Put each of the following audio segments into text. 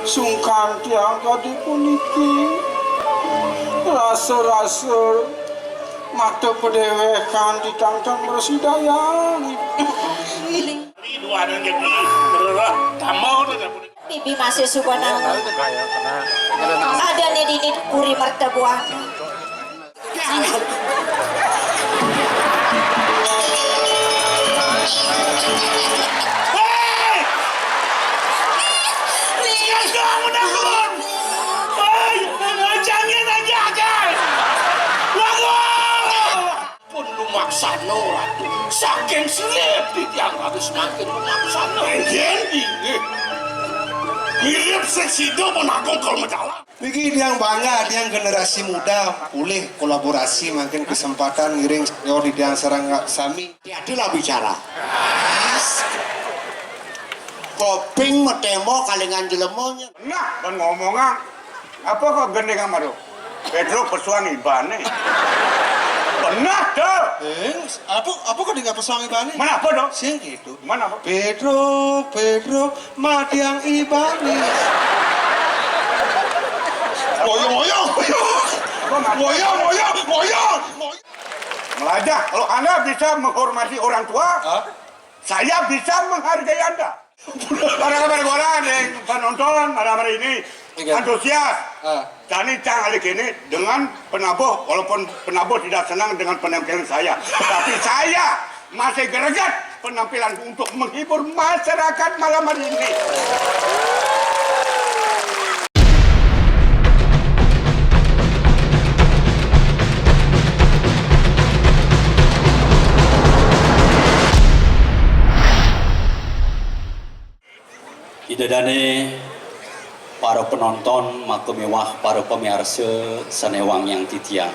sungkan tiang kadi puniki rasa-rasa mata pedewekan ditangtang bersidayang. Dua dan jadi tamau Bibi masih subhanang ada nih di puri martabuana. Maksano ratu saking selip di tiang habis makin maksano jadi mirip seksido menanggung kalau menjalan Bagi yang bangga, yang generasi muda boleh kolaborasi makin kesempatan ngiring senior di yang serang sami. Tiadilah bicara. Koping metemo kalingan jelemonya. Nah, dan ngomongan apa kok gendeng amaru? Pedro pesuang ibane. Benar tuh. Apa kok dengan pesuang ibane? Mana apa dong? Sing gitu. Mana apa? Pedro, madiang ibane. Moyong. Melajah, kalau Anda bisa menghormati orang tua, saya bisa menghargai Anda. Para kabar-kabaran yang penonton pada hari ini antusias. Jadi cang alik ini dengan penabuh, walaupun penabuh tidak senang dengan penampilan saya, tapi saya masih greget penampilan untuk menghibur masyarakat malam hari ini. Idadane para penonton maka mewah para pemirsa sanewang yang titiang.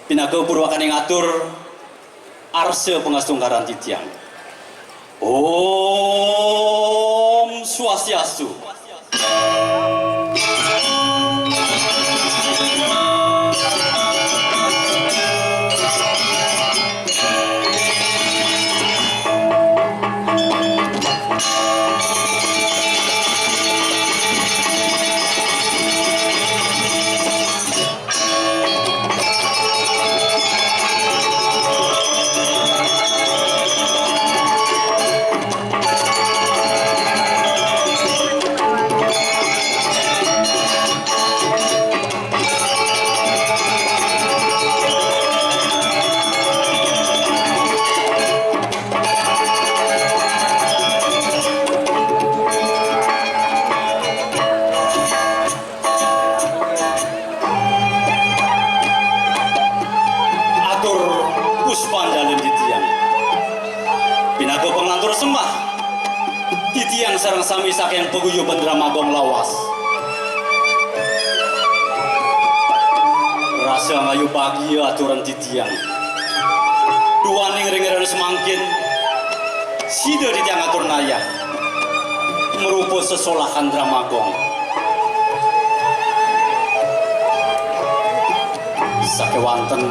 Pinaga purwakan yang ngatur arse pengastungkaran titiang. Om Swastiastu. Sarang sami saking paguyuban Dramagong lawas. Rasa ngayu bahagia aturan titiang. Dua ning ringeran semangkin. Sida titiang atur naya. Merupa sesolahan Dramagong. Sakewanten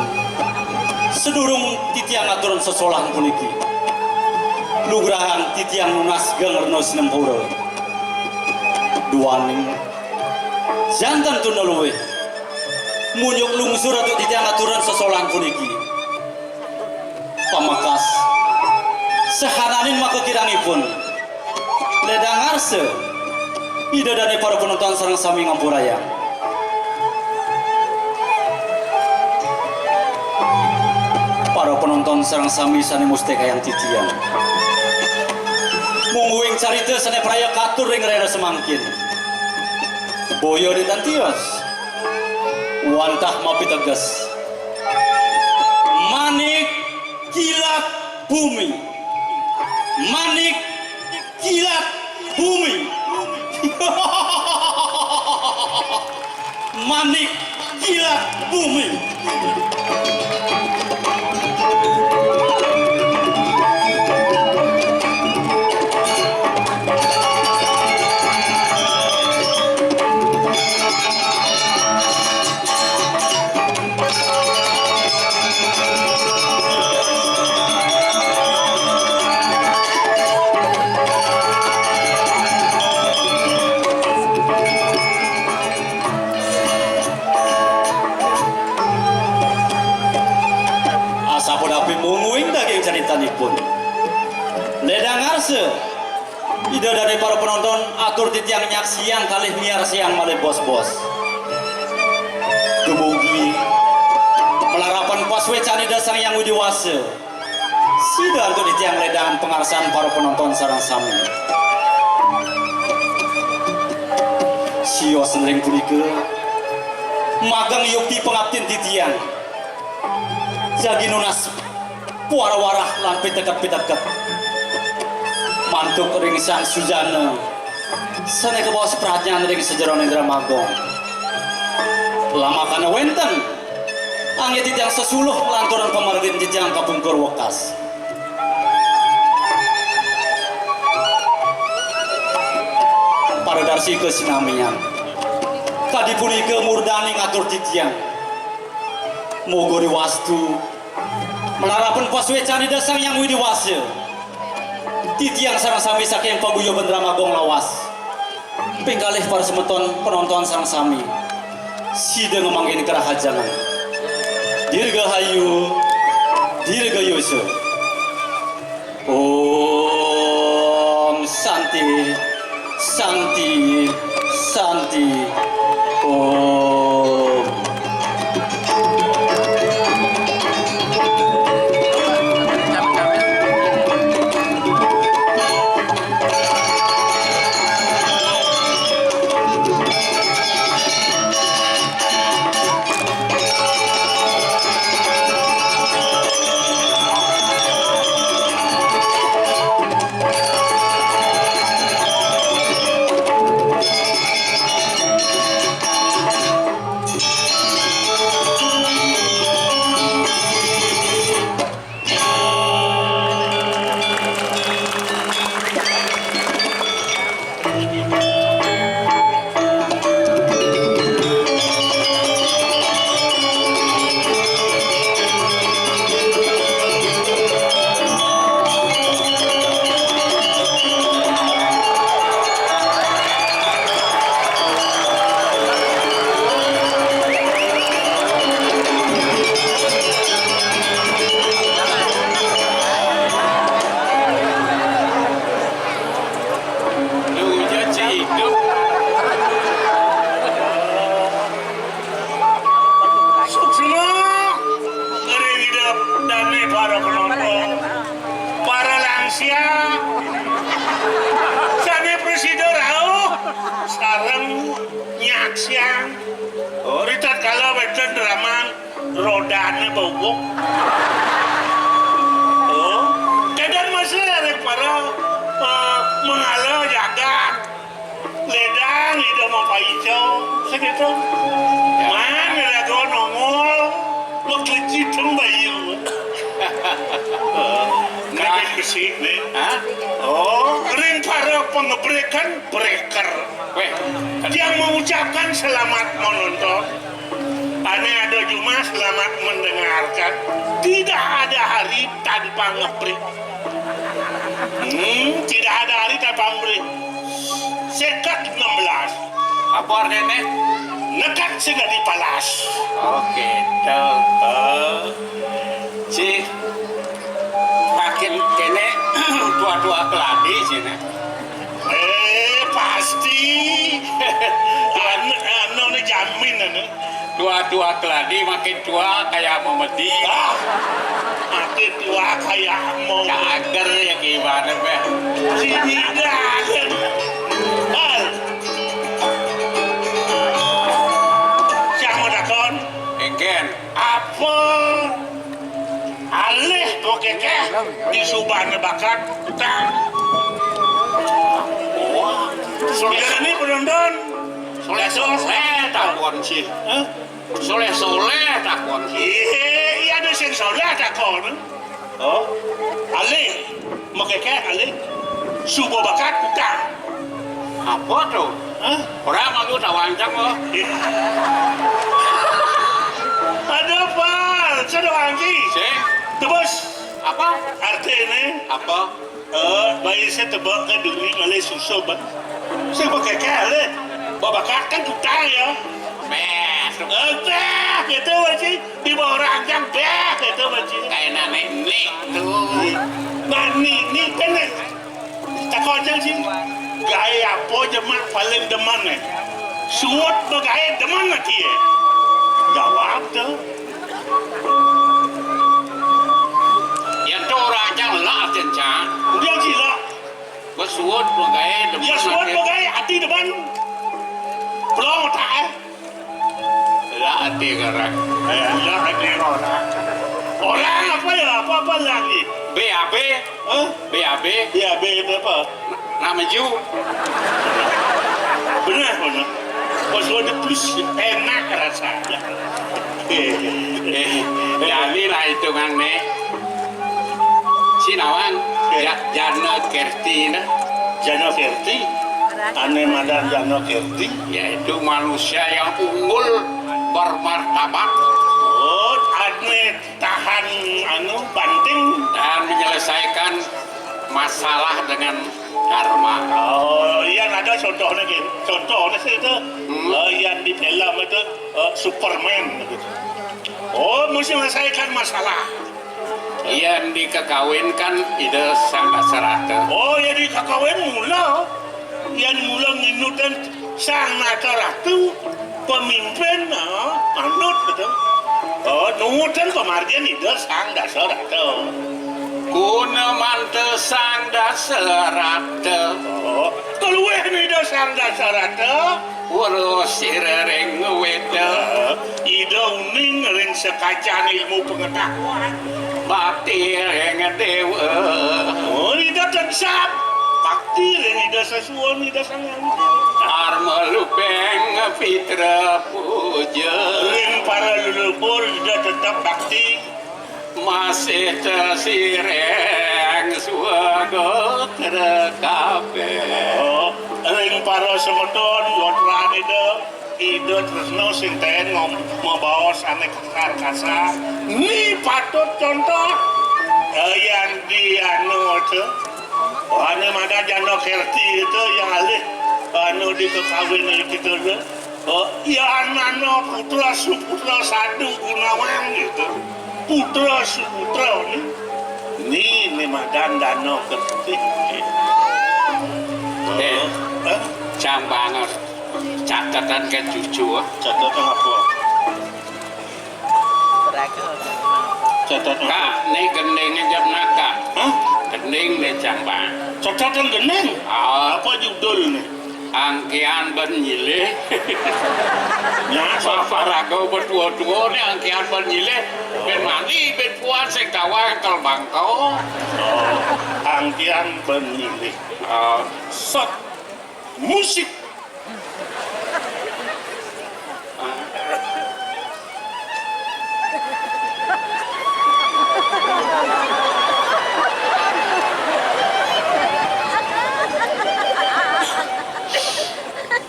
sedurung titiang aturan sesolahan puniki. Nugrahan titiang nunas gangerno sinempura duaning jantan tunaluwe munyuk lungsur atau titiang aturan sesolan puniki pamakas sehananin maka kirangipun ledang arse idadane para penonton sareng sami ngampuraya para penonton sareng sami sane musteka yang titiang mungguing carita sane praya katur ring rera semangkin boyo ditantios wantah mapi tegas manik kilat bumi manik kilat bumi manik kilat bumi. Ida dari para penonton atur titiang nyak siang kali miar siang malih bos-bos. Dumugi melarapan paswe canida sang yang widiwase. Sida untuk titiang ledang pengarsan para penonton sarang sami. Sio senring punika magang yukti pengabdin titiang. Jagi nunas puara-warah lan pitekat-pitekat. Mantuk ring sang sujana sane ke bawah seperhatian ring sejeron Indra Magong lama kana wenten angin titiang sesuluh lanturan pemargin titiang kapungkur wekas para darsi ke sinamian kadipuni ke murdani ngatur titiang mogori wastu melarapan paswe cani dasang yang widiwasya titiang sarang sami saking paguyo Bendera Magong lawas pingkalih para semeton penonton sarang sami sida ngemangin kerahajangan dirgahayu dirgayusu Om Santi Santi Santi Om rodane bobok. Oh, kadang masih ada para mengalah jagat ledang itu mau hijau segitu. Mana ada kau nongol, lo kecil tembayu. Kabin besi nih. Oh, ring para pengebrekan breaker. Yang mengucapkan selamat menonton. Ane ada cuma selamat mendengarkan. Tidak ada hari tanpa ngebreak. Tidak ada hari tanpa ngebreak. Sekat 16. Apa artinya? Nekat sehingga dipalas. Oke, si makin kene tua-tua keladi sini. Pasti. Anu jamin anu. Tua-tua keladi makin tua kayak memedi. Makin tua kayak mau cager ya gimana be? Sini dah. Siapa dakon? Engken. Apa? Alih kok keke di subah bakat utang. Soleh ini penonton. Soleh takon sih. Soleh takon sih. Iya ada sing soleh takon. Oh, alih makeke alih subah bakat utang. Apa tuh? Orang aku tawancang loh. Ada apa? Sudah wangi. Tebus. Apa? Artinya? Apa? Bayi saya tebak ke dunia oleh susu bat. Saya pakai kale. Babakat kan utang ya. Beh. Gitu wajib. Di bawah ranjang beh. Gitu wajib. Kayak nenek tuh. Nah nih penek. takon jeng sih gaya apa jemak paling deman nih suut bagaya deman nanti ya jawab tuh yang tu orang jangan lah jencang dia gila bersuut bagaya depan ya suut bagaya hati depan belum tak lah hati gerak lah hati orang apa ya apa lagi BAB BAB ya apa nama Ju benar pas ada plus enak rasanya jadi lah hitungan nih si Nawang Jana Kerti Jana Kerti aneh madan Jana Kerti yaitu manusia yang unggul bermartabat aneh tahan banting dan menyelesaikan masalah dengan karma. Yang ada contohnya itu yang di film itu Superman gitu. Mesti menyelesaikan masalah. Yang dikekawinkan ide sang dasarata. Yang dikekawin mula yang mula nginutan sang ratu pemimpin manut gitu. Nutan pemargian ide sang dasarata. Kuna mante sang dasarata. Keluar nih ide sang dasarata. Urus sirering ngewete. Ide uning ring sekacan ilmu pengetahuan. Bakti ring dewa. Ide tensap. Bakti ring ide sesuon ide sangang. Arma lupeng fitra puja. Ring para leluhur ide tetap bakti. Masih tersireng suaga terkabe. Ring para semedon yodran ide tresno sinten membawas aneh karkasa. Ini patut contoh yang di itu ane mana Jana Kerti itu yang alih dikekawin gitu tuh. Ya anak putra sadu Gunawan gitu. Putra ini madan Jana Kerti. Cambangan catatan ke cucu. Catatan apa? Catatan Kak, ini gendingnya jam naka. Gending deh cambang. Catatan gending? Apa judul nih? Angkian benyile. Ya, Farago berdua-dua nih angkian benyile. Ben mandi, ben puan sing kawang kalbangkau. Angkian benyile. Sot musik.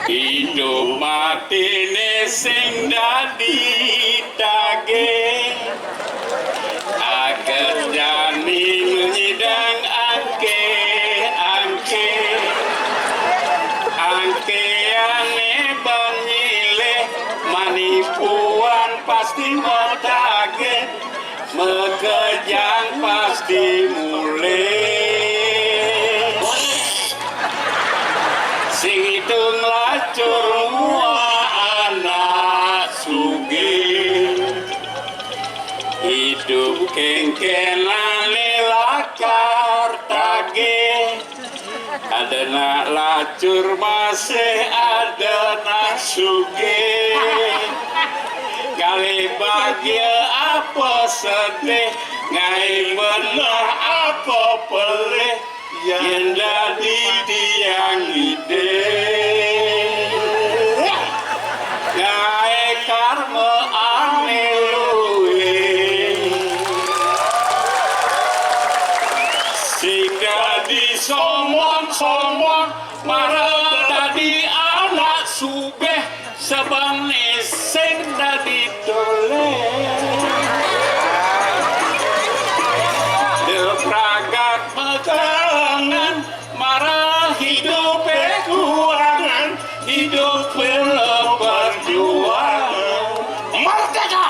Hidup mati sing dadi dage agar jani menyidang angke ane banyile manipuan pasti motage mekejang pasti mulai sing hitung lacur mua anak sugi hidup kengkenan lelakar tage ada nak lacur masih ada nak sugi kali bahagia apa sedih ngai benar apa pelih yang jadi tiang ide ngai karma ane luwe sehingga disomong-somong marah tadi anak subeh sebang sing dadi tole depragat mekangan marah hidup kekurangan hidup perjuangan merdeka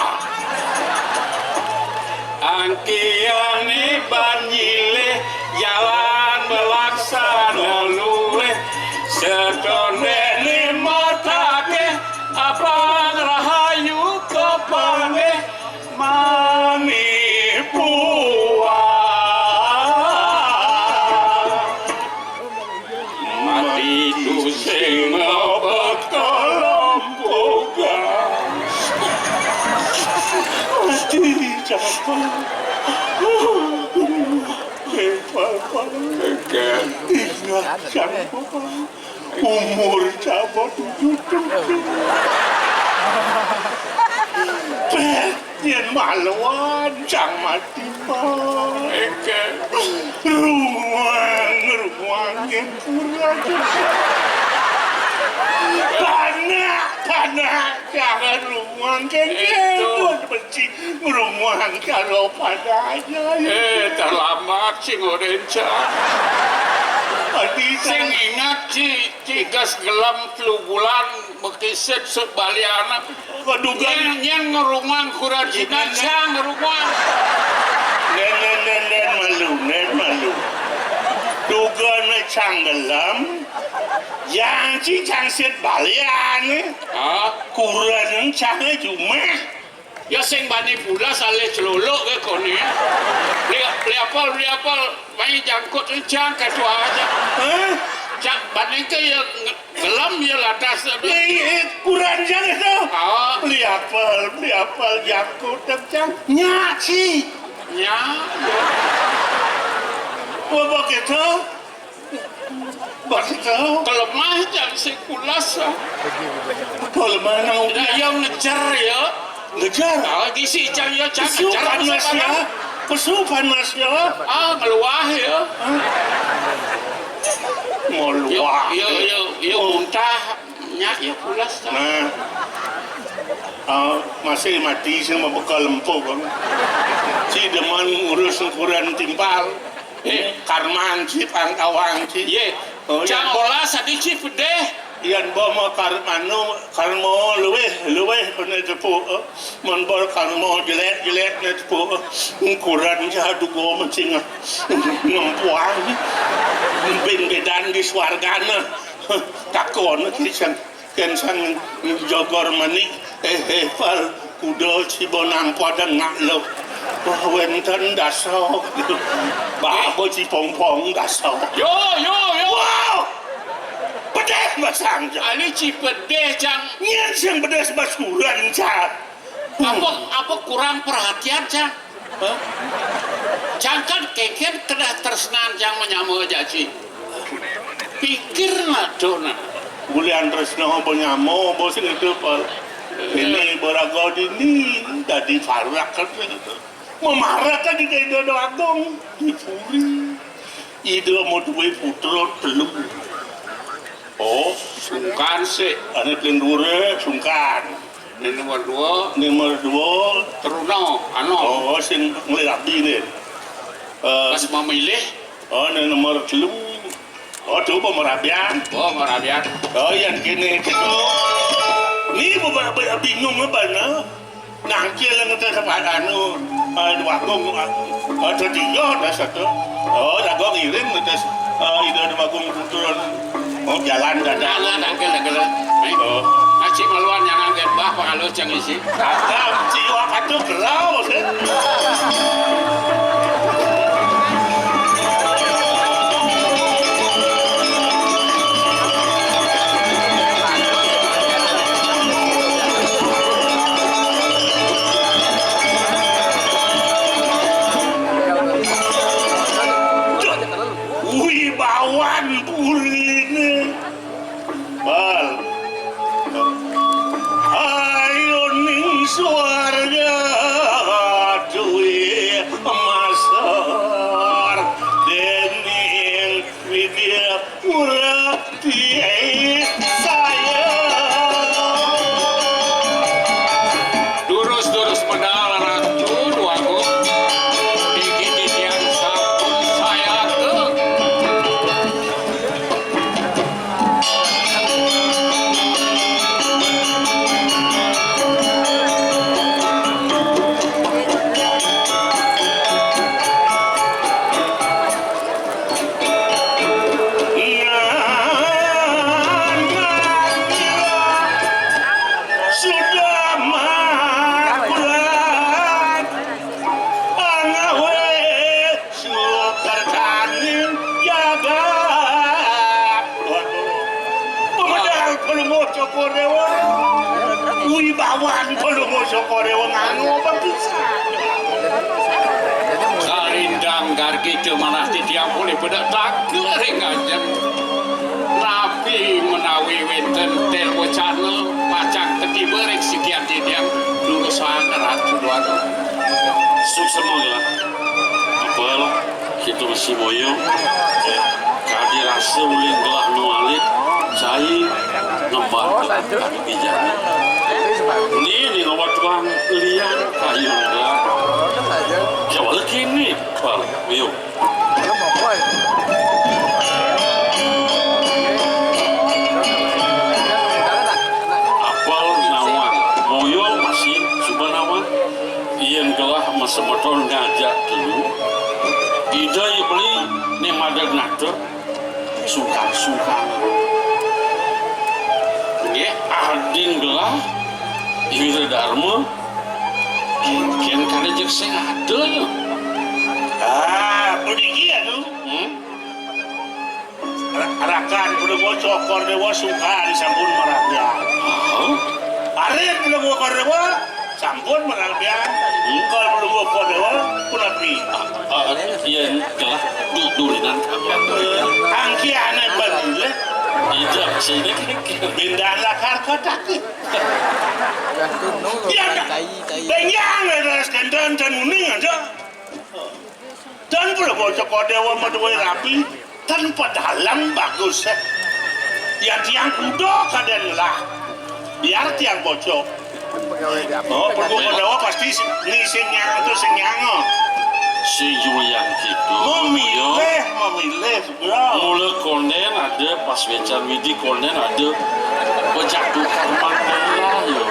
angkiane banjile jalan melaksanakan cabang. Cabang. Ingat cabang. Umur cabang 7 tahun. Yan malawan, cang mati pa. Ruang yang kurang. Tanah, jangan ruang yang benci. Ruang kalau padanya. Terlambat sing orenca. Sing ingat cigas gelam 3 bulan bekiset sebaliana. Kedugaan yang ngerungan kurajina cang ngerungan. Nen malu. Dugaan canggelam yang cang set balian. Kurang cangnya cuma. Ya sing bani pula saleh celuluk ke koni. Liapal mai jangkut cang kedua aja. Cak bani ke ya gelam ya latas. Kurang jangan tu. Liapal jangkut cang nyaci. Nya. Begitu. Kalau mah jang sekulas. Kalau mana udah yang ngejar ya. ngejar. Gisi cang ya cang. Kesupan mas ya. Meluah ya. Meluah. Yo muntah nya ya pulas. Nah. Masih mati sama bekal empuk kan. Si deman urus ukuran timpal. Karman si pangkawang si. Ye. Cang olah sadi cip deh. Yan bawa karmo luweh kena tepuk. Manbor karmo jelek na tepuk. Ukuran jadu go mencing ngempuang. Ben bedan di swargana. Takon kisah kensan jogor manik. Fal kudo cibonang padang ngaklo. Wenten dasau. Babo cipong-pong dasau. Yo. Wow! Pedas basang. Ali cipedeh cang. Nyen sing pedas basuran cang. Apa kurang perhatian cang? Cang kan keken kena tersenan cang menyamu jaci. Pikir nak dona. Bulian tresno penyamu bos itu pal. Ini berago dini tadi farak kan itu. Memarah kan di dodo agong dipuri. Itu mau duwe putra telur. Oh, Sungkan sih. ane pendure sungkan. Ini nomor 2. Nomor 2 Teruno, oh sing ngelirabi ni. Pas memilih. Oh ini nomor 3. Oh tu pemerabian. Oh merabian. Oh yang kini itu. Ni beberapa bingung apa na? Nangkil yang kita dapat anu. Wakong. Tertiga dah satu. Oh jago ngirim terus. Itu ada wakong turun. Oh jalan dadah. Nangkil. Oh. Aci maluan yang angkat bah kalau cang isi. Agam jiwa katu gerau sih. Wibawan puri bal. Ayo ning swarga duwe masar dening widya murati saya Durus medal racun wago. Dikit yang sabun saya ke. sudah makulan angawe sukar kanin jaga pemedal pelungo cokorewa wibawan pelungo cokorewa nganu apa bisa Kalindang gargi kemanah titiang boleh bedak takut ringannya. Rapi menawi wenten telmo channel pacang teki berek sekian titiang dulu soal ratu doang. Sukses lah. Apal kita masih moyo. Kadi rasa boleh gelah nualit. Saya nembak kami bijak. Ini nomor tuang liang kayu lah. Jauh lagi ni, Pak. Ayo. Apal nama moyo masih cuba nama. Ian gelah masa motor ngajak dulu. Ida beli ni madag nakter. Suka. Ye, adin gelah. Ibu Dharma, kian kada jek sing ada yo. Pergi ya tu. Arakan belum mau cokor dewa suka disambun merabian. Arif belum mau cokor dewa sampun merabian. Kalau belum mau cokor dewa pun api. Iya, gelah dulinan kami. Angki aneh betul. Iya, sini Bindahlah karkotak. Ya, benyang ada skandal dan uning aja. Dan belum mau cokor dewa madui rapi tanpa dalam bagus. Yang tiang kudo kaden lah. Biar tiang bocok. Oh, perlu dewa pasti ni senyang tu senyang. si Julian gitu. Memilih, bro. Mula konden ada pas becan widi konden ada penjatuhan mandala yo.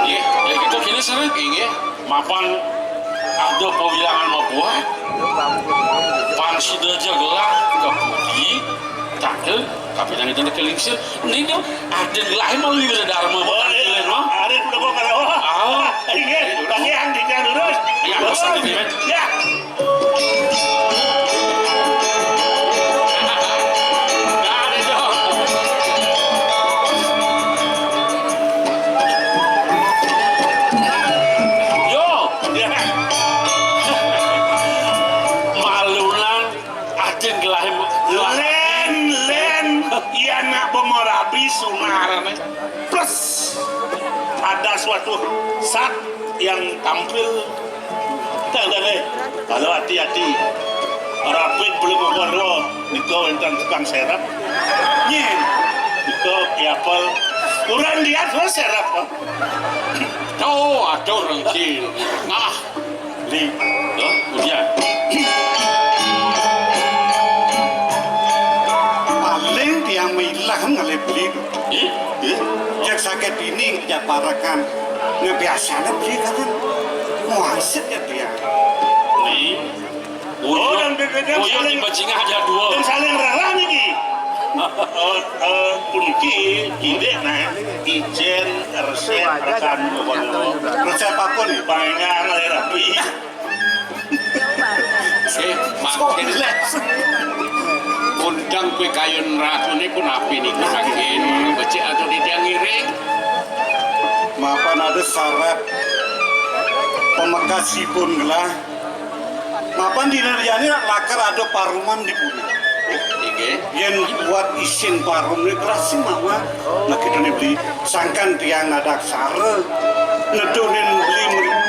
Ya kita kini sering ingin mapan ada pewilangan mabuat. Pansi deja gelang ke putih, takil, kapitan itu nak kelingsil. Ini tu ada lain malu juga dharma. Ada sudah kau kalau. Ini bagian di jalan lurus. Ya, pasal ini kan. Ya. Plus ada suatu saat yang tampil kalau hati-hati rapid belum berdoa niko enten tukang serap nyen niko yapel kurang lihat lo serap oh ada orang kecil nah li kemudian paling dia milah ngalih beli jak sakit ini jak parakan ngebiasanya beli kan muasit ya dia nih dan saling bajingan aja dua dan saling rela nih puniki ide nah ijen resep rekan resep apa nih pangan ngalih rapi makin undang kue kayun ratu ini pun api nih makin becek atau di tiang ngiring maafan ada syarat pemekas pun gelah maafan di nerjani lakar ada paruman di bumi yang buat isin parum ini kerasi mama nah kita nih beli sangkan tiang nadak sare nedonin beli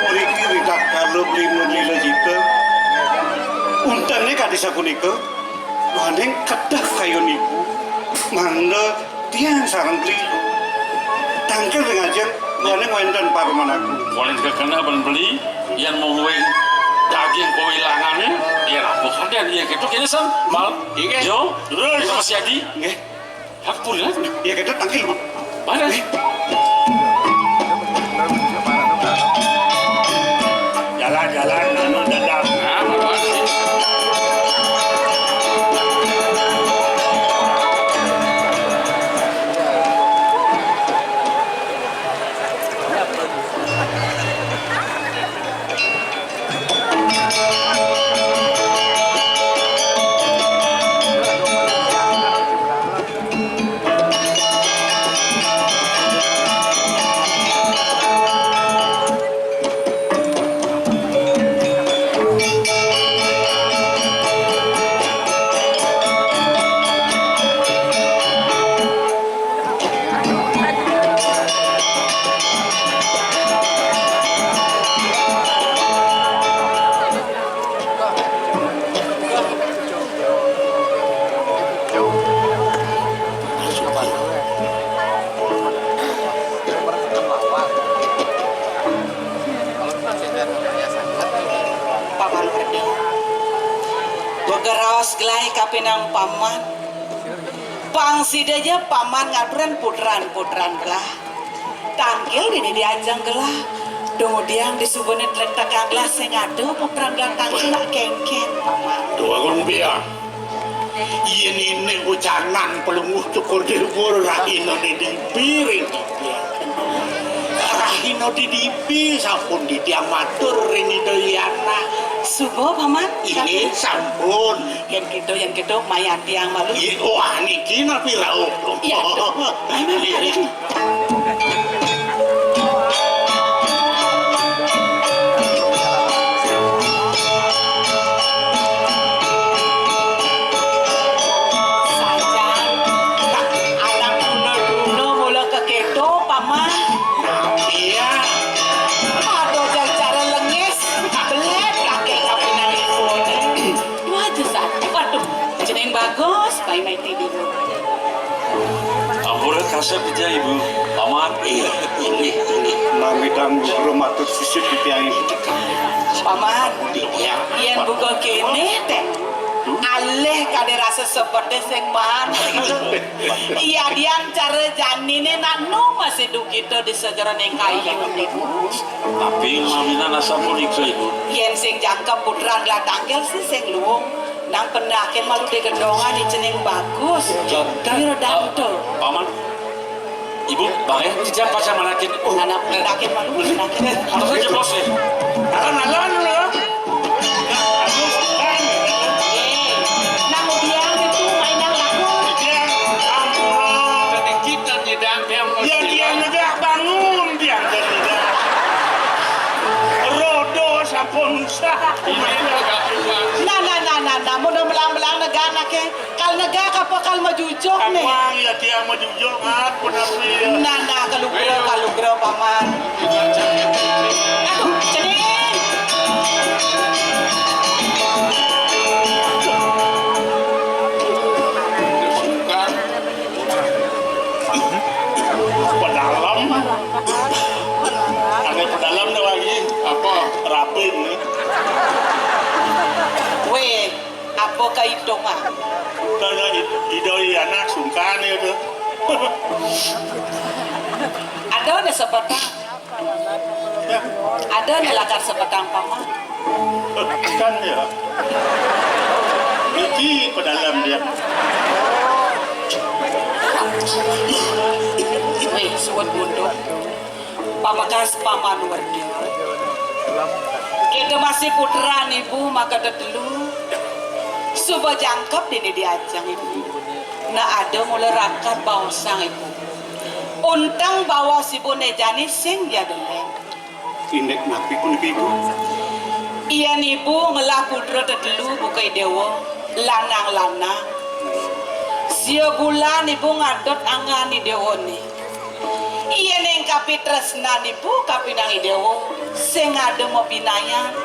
meriki ridak kalau beli melila jita untannya kadisa kunika Mandeng kedah kayu niku, mana tiang sarang beli, tangkel dengan jeng, mandeng wenten paruman aku. Walen kekena beli yang mau daging kewilangannya, dia lakukan dan dia gitu kini san mal, yo, terus masih adi, hak pula, ya kita tangkel mana? Jalan-jalan, anu dadap. aglai kapinang paman pangsidaja paman ngaturan putran gelah tangkil dini diajang gelah kemudian disubunin letak gelas sing ada putran gelah tangkil nak kengken paman Dua kong biya. Iyan ini ucanan pelunguh cukur diukur rahino di piring. Rahino di sampun di diamatur ini doyana. subuh paman Ini sampun. yang gitu mayat yang malu Wah niki napi rauh. Iya, bagus, baik tidur. Ampura kasep aja ibu. Paman. Iya, ini. Mamidang rumah tu sisip di tiang ini. Paman, Ya. yang buka kene teh. Aleh kade rasa seperti sing man. Iya dian cara janine nak no masih du kita di sejaran yang kayu ibu. Tapi mamina nasa mulik so ibu. Yen sing jangka putran lah tangkel sih sing luung. Nang pendakin malu di gendongan di cening bagus. Kira dantul. Paman. Ibu, bahaya tidak pasal manakin. Anak pendakin malu pendakin. Harus aja bos ya. Alan lo. Nang udiang itu mainan laku. Dia ampun. Jadi kita nyedang Dia negak bangun dia negak. Rodo sampun sah. Nah, mudah melang-melang negara ke. Kal negara apa kal majujok nih. Apa ya dia majujok aku nabi. Nah, kalau gero paman. Aduh, cening. Pedalam. Ada pedalam dah lagi. Apa? Rapin ni. Weh, apa kaitong ah? Kalau idoi anak sungkan itu. Ada na sepetang. Ada na lakar sepetang paman. Kan ya. Iki pedalam dia. Weh, suat bunduk. Pamakas paman warga. Kita masih puteran ibu maka dulu. Suba jangkep dini diajang ibu. Nah ada mulai rakat bawa sang ibu. Untang bawa si bonejani sing dia deleng. Indek napi pun ibu. Iya ibu ngelah putra dulu bukai dewa lanang-lanang. Sia bulan ibu ngadot angani dewa ni. Iya neng kapi tresna ibu kapi nangi dewa. Sing ada mau binayan.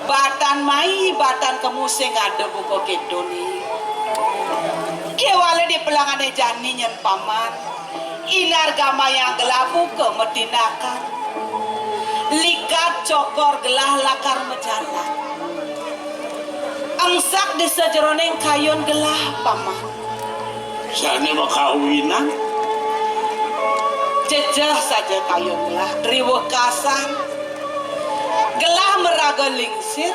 Batan mai batan kamu sing ada buka kedoni. Kewala di pelangan jani nyen paman. Inar gama yang gelabu ke metinakan. Likat cokor gelah lakar menjalan. Angsak di sejeroneng kayon gelah paman. Sana mau kawinan. Jejah saja kayon gelah riweh kasan. Gelah meraga lingsir.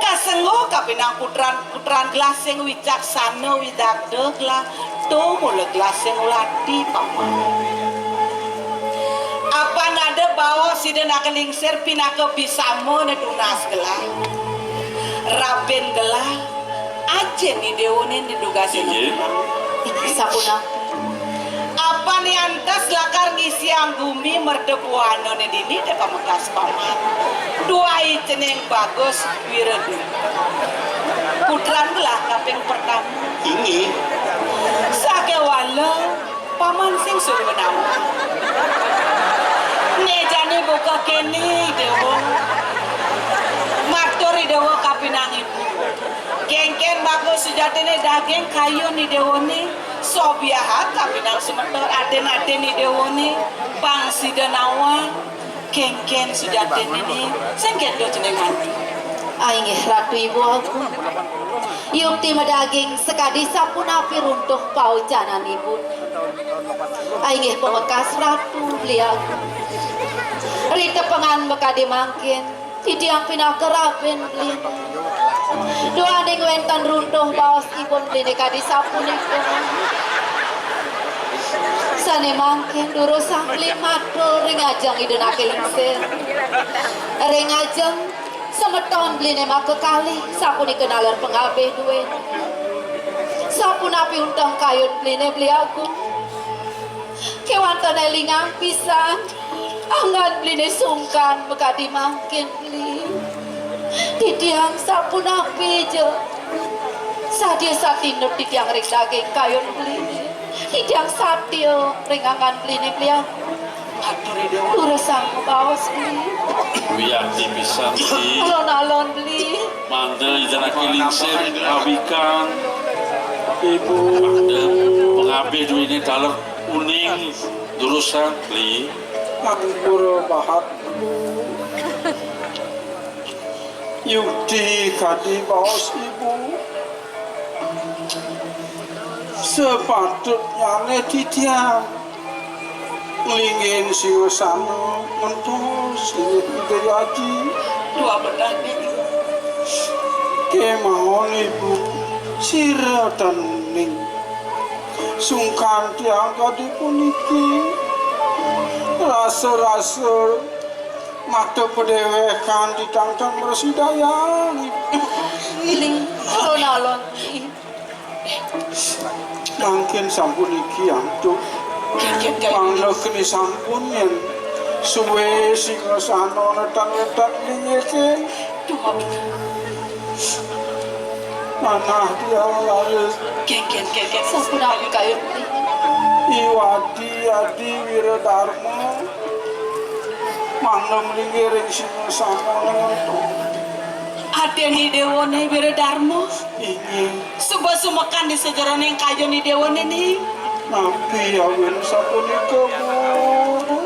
Kasenggo kapinang putran gelah sing wicaksana widagde gelah to mule gelah sing ulati paman. Apa nada bawa sidena kelingsir pinaka bisamo ne tunas gelah. Raben gelah aja ni dewone diduga sing. Sapuna. Apa nih antas lakar ngisi anggumi merdebuano ne dini de pamekas paman. Dua ceneng bagus wiredu. Putran gelah kaping pertama. Ini Sake wala paman sing suruh menawa. Nejane buka kene dewa. Maturi dewa kapinang ibu. Gengken bagus sejatine daging kayu ni dewa ni. Sobiaha kapinang semetor aden-aden ni dewa ni. Bangsi denawa. Gengken sejatine ni. Sengket do jeneng mati. Aing ratu ibu aku. Yukti medaging sekadi sapunapi runtuh paucananipun. Ainggih pemekas ratu beliau. Rite pengan bekadi mangkin, titiang pinakerapen beli. Doa ning wenten runtuh baos ipun beli kadi sapunipun. Sane mangkin durusah beli matur ring ajang idenake lingsir. Ring ajang semeton beli nema kekali sapuni kenaler pengabeh duwe. Sapunapi untang kayun beli aku. Kewantan elingang pisan. Angan beli sungkan bekadi mangkin beli. Titiang sapunapi je. Sadia satinut titiang ring daging kayun beli. Titiang satio ring angan beli aku. Durusang bawas beli. Wiyakti bisa beli. Alon-alon beli. Manda ijanaki lingsir awikan. Ibu manda pengabe duit ini dalar kuning durusan beli. Anggur bahat Yukti kadi baos ibu sepatutnya titiang lingin siusano mentus lingin haji Dua bedani. kemahon ibu siratan ning sungkan tiang kadi puniki rasa-rasa mata pedewekan ditangtang bersidayang Ling alon-alon beli. mungkin sampun iki antuk panglo kini sampun yang suwe singasana letan-letan lingeke Dua bedani. manah dia laris Ken. Sapunapi kayun beli. Iwadi Adi Wiradharma manglem lingering singasana Adeni dewone Wiradharma. ingin Suba sumekan di sejeroning kayu ni dewone ni. nabi awin sapunika bu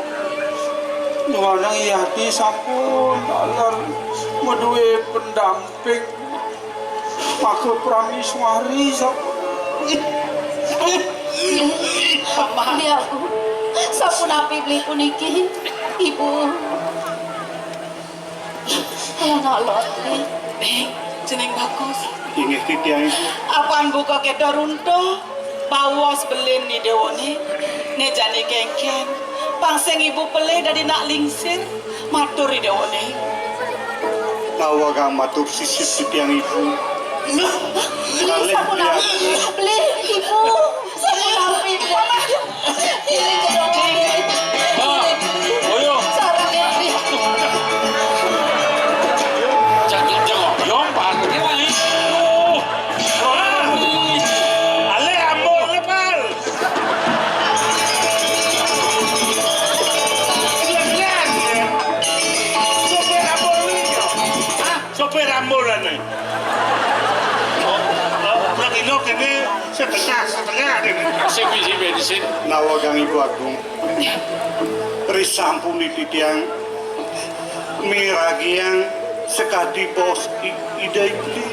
nuwanang Yati sampun alar meduwe pendamping maka prameswari sampun Beli aku. Sapunapi beli puniki. Ibu. Alon-alon beli. Jeneng bagus. Inggih titiang ibu. Apaan buka kita runtuh? Bawas belin ni dewone. Ne jani kengken. Pangseng ibu pelih dari nak lingsir. Maturi dewone. Tawa kang matur sisip titiang ibu. Beli sapunapi. Beli ibu. Sapunapi beli. Ini kedong. Oyo, Sarang ya beli. jangan yom panggil lagi. Ale amor lepal. Lihat. Sopir amor niño. Sopir amor ane. Lagi no kene setengah deh. Asik bisi bensin. Nawa kang ibu agung. Risampuni titiang miragiang sekadi bos idai beli.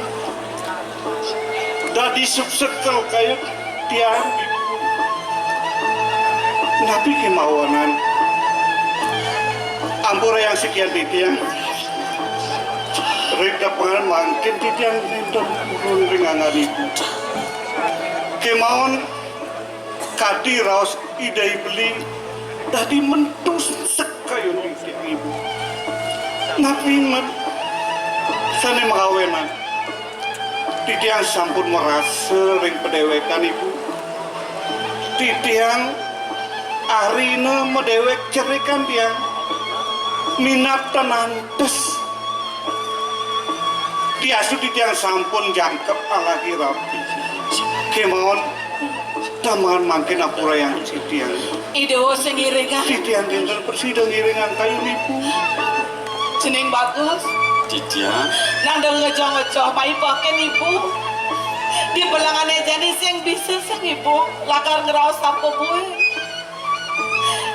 Dadi subsekel kayak tiang ibu. Nabi kemauanan. Ampura yang sekian titiang. Rita pengen mangkin titiang rinton turun ringangan ibu. Kemauan kadi raos idai beli. Tadi mentus sekayun titiang ibu. Nabi sana makawenan. Titiang sampun merasa ring pedewekan ibu. Titiang arina medewek cerikan tiang. Minat tenantes. Diasu titiang sampun jangkep alagi rapi. Kemauan taman mangkin apura yang titiang. Idewo sengiringan. Titiang dinten persidang iringan kayu ibu. Jeneng bagus. Titiang. Nandang ngejoh-ngejoh pai paken ibu. Di belangane jadi sing bisa sing ibu. Lakar ngeraos apa bue.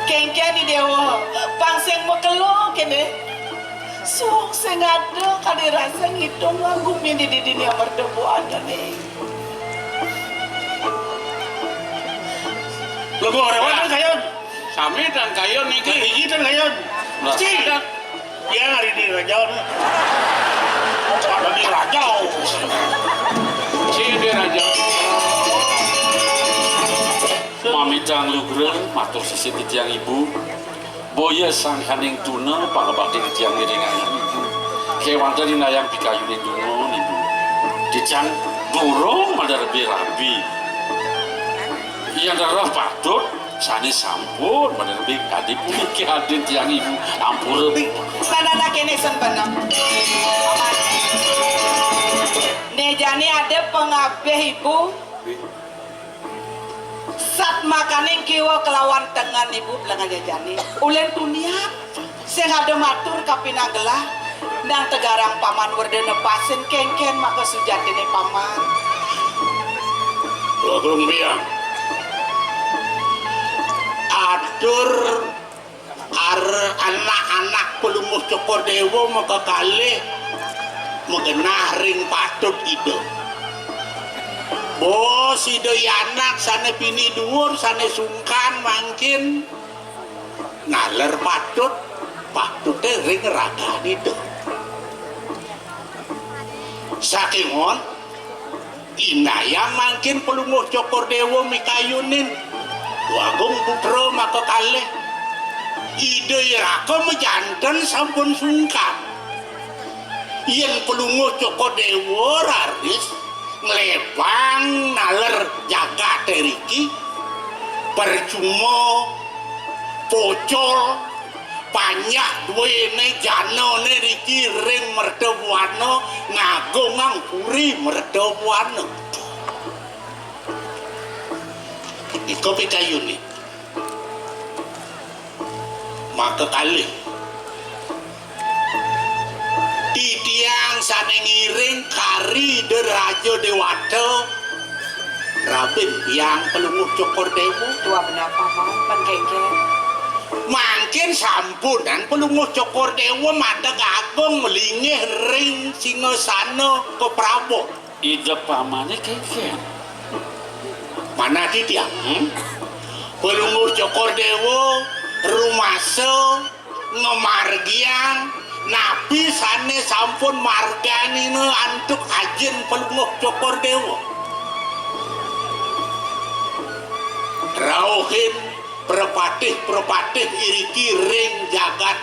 Kengken di dewa. Pangseng mekelo kene. Suang sengada kali rasa ngitung ngagum ini di dunia merdebu ada nih. Lo gue orang mana kayon? Sami dan kayon nih Gigi dan kayon. Mesti. Ya hari ini rajau nih. Ada di rajau. Si dia raja. Mami jang lugre matur sisi titiang ibu. Boya sang haning tuna pangebakti titiang iringan. Kewan dari nayang pikayunin dungun ibu. Titiang dorong madarbi rabi. Yang darah patut sani sampur madarbi kadip ki hadin tiang ibu ampur. Sana kene senbenang. Nejani ada pengabeh ibu. Sat makaning kiwa kelawan tengan ibu belang aja jani. Ulen dunia sing ada matur kapinanggelah nang tegarang paman werdene pasen kengken maka sujatine paman. Lo biang. Atur anak-anak pelumuh cokor dewa maka kalih mengenah ring patut itu. Bos ide anak sana pini dhuwur sana sungkan mangkin ngaler patut ring raga itu. Saking on inayang mangkin pelumuh cokor dewa mikayunin wagung putra maka kalih ide iraka mejanten sampun sungkan yen pelumuh cokor dewa raris ngelebang naler jaga teriki percuma pocol banyak duwene jano neriki ring merdebuano ngagongang puri merdebuano iko pikayuni maka kali titiang sana ngiring kari derajo dewata rabin yang pelumuh cokor dewa Dua benar paman penkengken. mangkin sampunan pelumuh cokor dewa madeg agung melingih ring singasana ke Prabu Ide pamane kengken. mana titiang pelumuh cokor dewa rumasa ngemargiang nabi sane sampun margani ne antuk ajin pelumuh cokor dewa rauhin perpatih iriki ring jagat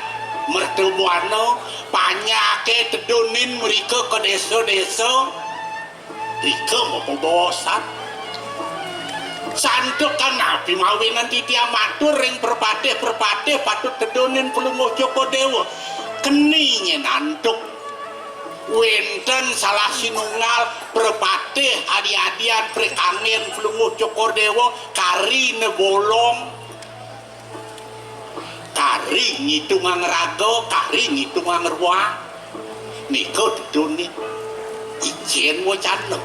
merdebuano panyake tedunin mereka ke desa-desa rika mau bosan santuk kan nabi mawinan titiang matur ring perpatih patut tedunin pelumuh cokor dewa keninya nantuk wenten salah sinunggal perpatih adi-adian prekangin pelumuh cokor dewa kari nebolong kari ngitungan raga kari ngitungan ruang niko duduni ijen wacana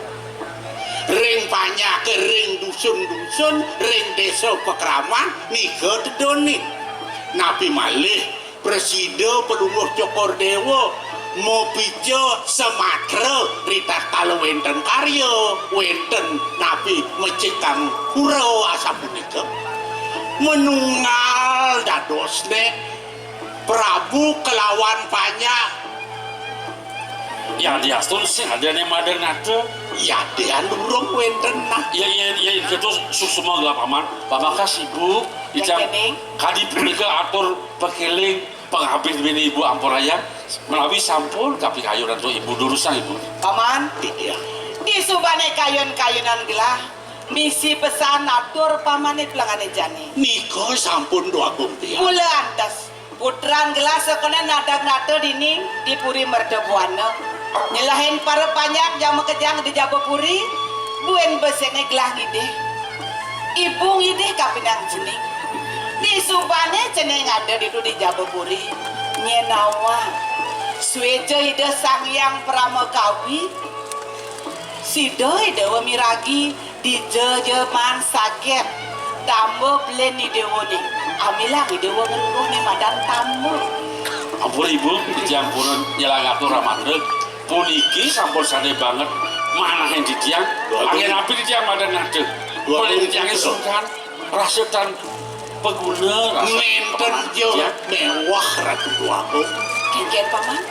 ring banyak ke ring dusun-dusun ring desa pekraman niko duduni nabi malih presiden pelumuh cokor dewa mau pijo Sumatera ritas kalau wenten karya wenten nabi mencekang hurau asa punika menunggal dadosne Prabu kelawan banyak Yang diastun sih ada nih mader nate. ya dia durung wenten nah Ya itu susuma gelap paman. Pamaka sibuk ijang kadi punika atur pekeling penghabis bini ibu amporaya melalui sampul tapi kayunan tuh ibu durusan ibu. Paman, iya di subane kayon-kayonan gelah misi pesan atur pamane pelangane jani. niko sampun doa bukti Mula antas putran gelas sekone nadag-nado dini di puri merdebuana. Nyelahin para panyak jam kejang di Jabapuri buen besene gelah ngide. Ibu ngide kapinang jening. Di subane ceneng ada di Jabapuri. Nyenawa sueja ide sang yang pramekawi. Sido ide miragi di jejeman saget. Tambo blen ide woni. Amilah ide wongeruh nih madan tamu. Ampun ibu, titiang pun nyelangatur ramadhan. Puniki sampun sane banget. Mana yang titiang? Angin api titiang madan nade. Boleh titiangnya sungkan. Rasutan pengguna. Menten jo mewah ratu tuaku. Kengken paman.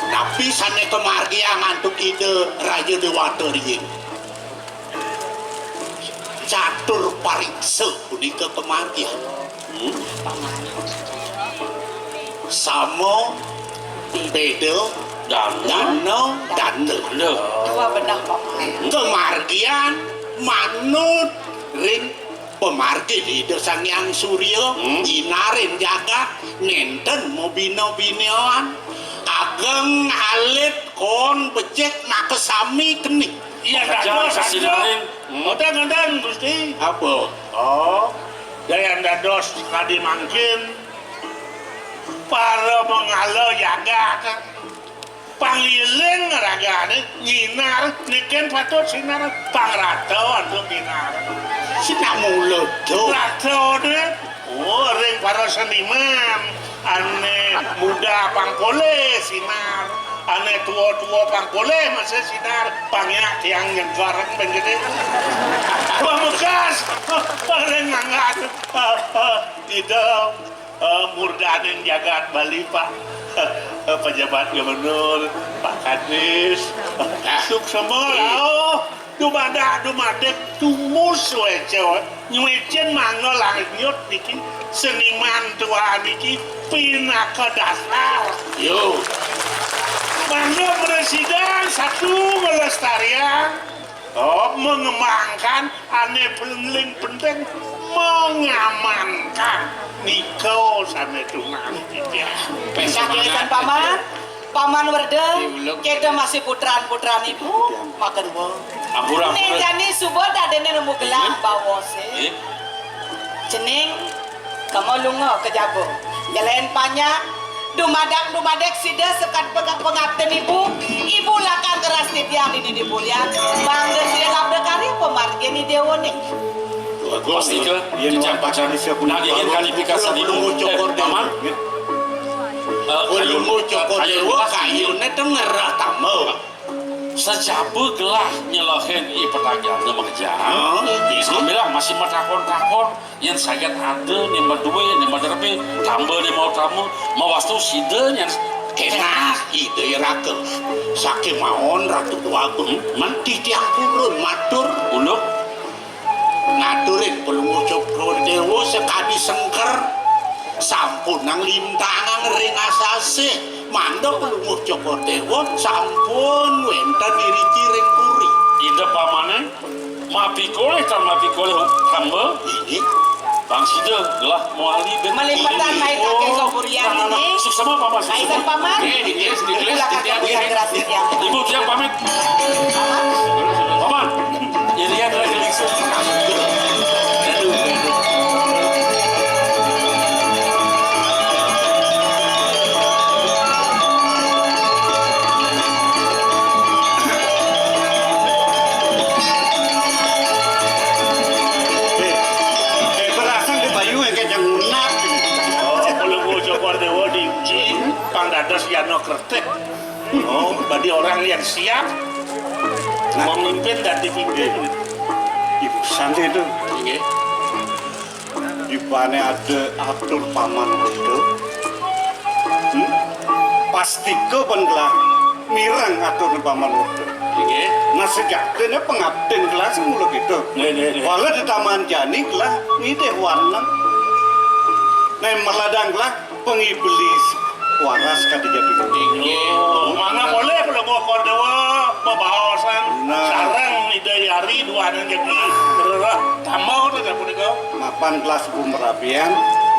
Tapi sane kemargia ngantuk ide Raja Dewata riyin. Catur pariksa punika kemargia. Paman. Samo bedo dano dane. Dua benar paman. Kemargian manut ring pemargi di Sang Hyang Surya inarin jagat nenten mobino-binoan ageng alit kon becek nakesami kening. Iya dados sasidaring. Odan Gusti. Apa? Oh, daya dados kadi mangkin para mengalo jagat pangliling ragane nyinar niken patut sinar pangrato untuk nyinar sinar mulut ratone oh ring para seniman ane muda pangkole sinar ane tua-tua pangkole masih sinar pangyak yang nyegareng begini pamukas ring ngangkat tidak murdanin jagat Bali Pak pejabat gubernur Pak Kadis suk semua dumadek tumus wece nyuecen mangno langit nyut niki seniman tua niki pinaka dasar yo mangno presiden satu melestarian mengembangkan ane paling penting mengamankan Niko sama tunang dia. Sakitan paman, paman werde, kita masih putran ibu, makan wo. Ampura. Nih jani subuh tadi nemu gelang bawa se. Cening, kamu lungo kejago. Jalan panjang, dumadek sida sekat pengabden ibu. Ibu lakan keras titiang ini dibulian. Bangga sida labda kari pemargen ni dewa nih. Pasti ke jejak pacar nagingin kalifikasi dulu paman ulungu cokor dewa kayunya denger tamu sejabu gelah nyelohin pertanyaan mengejar bilang masih takon yang sakit ada nimba duit nimba derbe tambah ni mau tamu mau wastu sida yang enak ide rakel sakit maon ratu tuaku menti tiang purun matur uluk ngaturin pelungu cokro dewa sekadi sengker sampun nang lintangan ring asase mandok pelungu cokro dewa sampun wenten iriti ring puri ide pamane mapikole hamba ini bang sida gelah muali Melipatan mai kakek soburian ini. Suksama paman Kaitan paman. Ibu siap pamit. Paman. Jadi ada lagi. Dados Yano Kertek. Oh, bagi orang yang siap memimpin dan dipimpin. Ibu Santi itu Nggih. di mana ada atur paman itu. Pasti kau pengelah mirang atur paman itu. Nggih. Nah sejatinya pengabden kelas mulu gitu. Walau di taman jani kelah ngideh warna. Nah meladang kelah pengiblis waras kadinya dulu. Mana boleh kalau mau kordewa membawasan sarang idayari dua dan jadi berlah tambah tu tak boleh kau. Mapan kelas bumerapian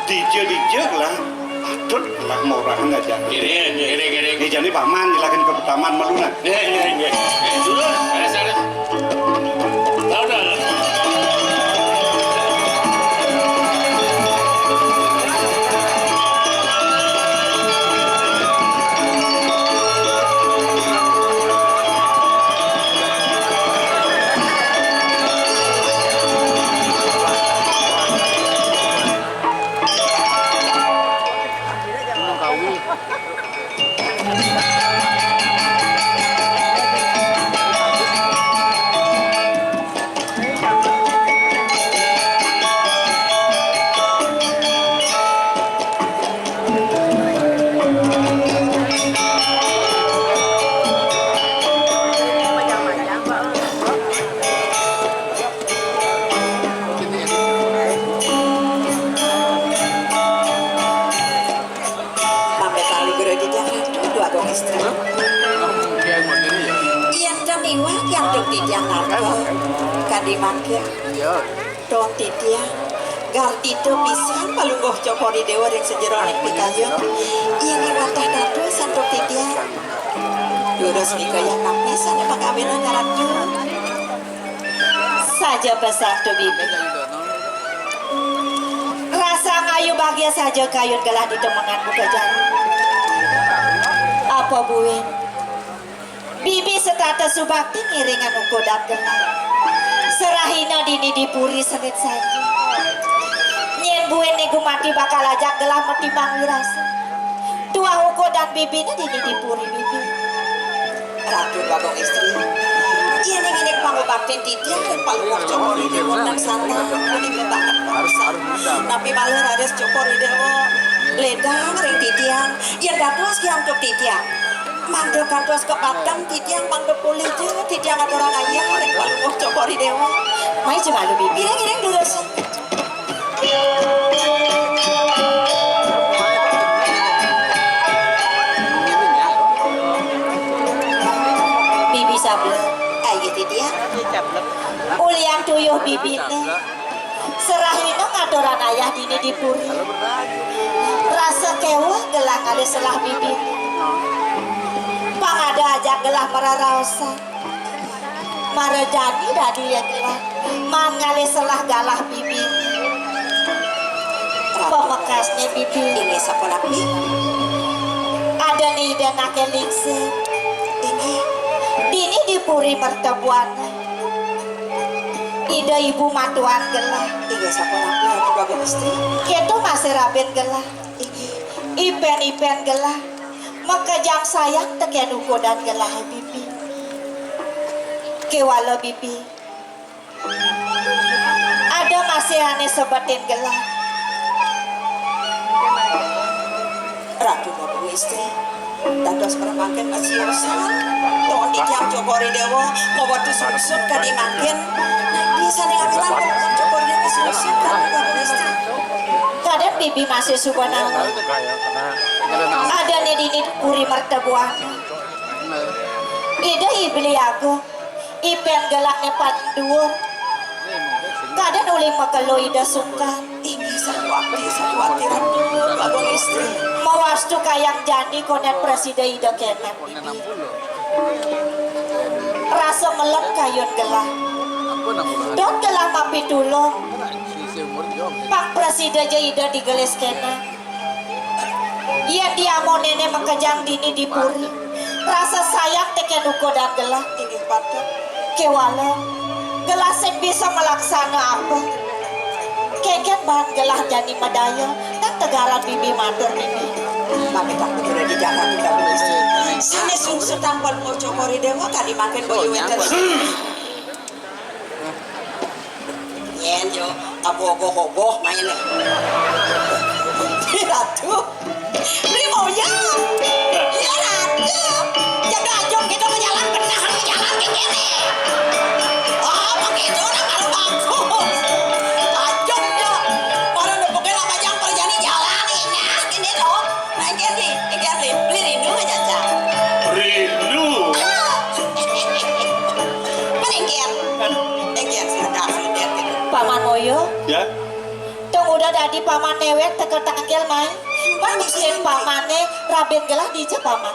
DJ lah atut lah mau orang aja. Kiri. Di jani paman dilakukan ke taman meluna. Sudah. Ada. Tahu dah. titiang narko kadi makin dong titiang Gartito pisan palunggoh cokori dewa yang sejeronik pikayon iya ngiwatah dadu santok titiang Yurus nikayang napisan emang kawinan karatu saja pesan tu bibi rasa kayu bahagia saja kayun gelah di temengan buka jalan apa buin bibi setata subakti ngiringan ukodat gelah serahina dini dipuri senit saja nyen buin nego mati bakal ajak gelah metimbang wirasa tua ukodat bibinya dini dipuri bibi ratu bagong istri iya nih nginek pangobaktin titiang dan palungok cokori dewa dan sana ini banget bangsa tapi malah ada cokori dewa ledang ring titiang yang dados yang untuk titiang mandok kados ke padang titiang mandok boleh je titiang ada orang ayah ring palungok cokori dewa mai cuma lu bibi nginek dulu sih bibi sabla ayo titiang uliang tuyuh bibitnya serahina ngadoran ayah dini dipuri rasa kewa gelah kali selah bibit pangada aja gelah mararausa marajani dadu ya gelah mangali selah galah bibit pemekasnya bibit ini saponapi ada nih dan nakelingse ini dini dipuri mertebuannya ida ibu matuan gelah iya saponapi aku bagus istri itu masih rabet gelah ipen gelah makajang sayang tekian ukodan gelah bibi kewala bibi ada masih aneh sebatin gelah ratu bagus istri dados permakin masih usaha toh ditiang cokori dewa mau waktu susut kadi makin bisa dengan cokori dewa susut kadi bagus istri kadang bibi masih subhanallah ada nih dini puri mertebuan ida ibli aku ipen gelaknya panduo kadang uling makalo ida sungkan ini satu ratu bagus istri mawastu kayang jani konet presiden ida kemet rasa melep kayun gelah don gelah mapi tulung pak presiden aja ida digelis kena iya dia mau nenek makajang dini dipuri rasa sayang teken uko dan gelah tinggi patut kewala gelah sen bisa melaksana apa keket bahan gelah jadi madaya dan tegaran bibi matur bibi mami tak sudah di Jakarta juga begitu sini sungsu tampal mau cokori dewa kali makin boyu weter yen yo abogoh-bogoh mainnya ratu beli mau ya ratu jadi ajong kita menjalan benar menjalan ke kene oh begitu nak kalau bagus ajong ya orang udah pokoknya nama yang perjani jalan ini gini loh nah ini beli rindu aja cak rindu peningkian sudah paman moyo ya tong udah dadi paman newek tekel tangkel main pangusin pamane raben gelah dija paman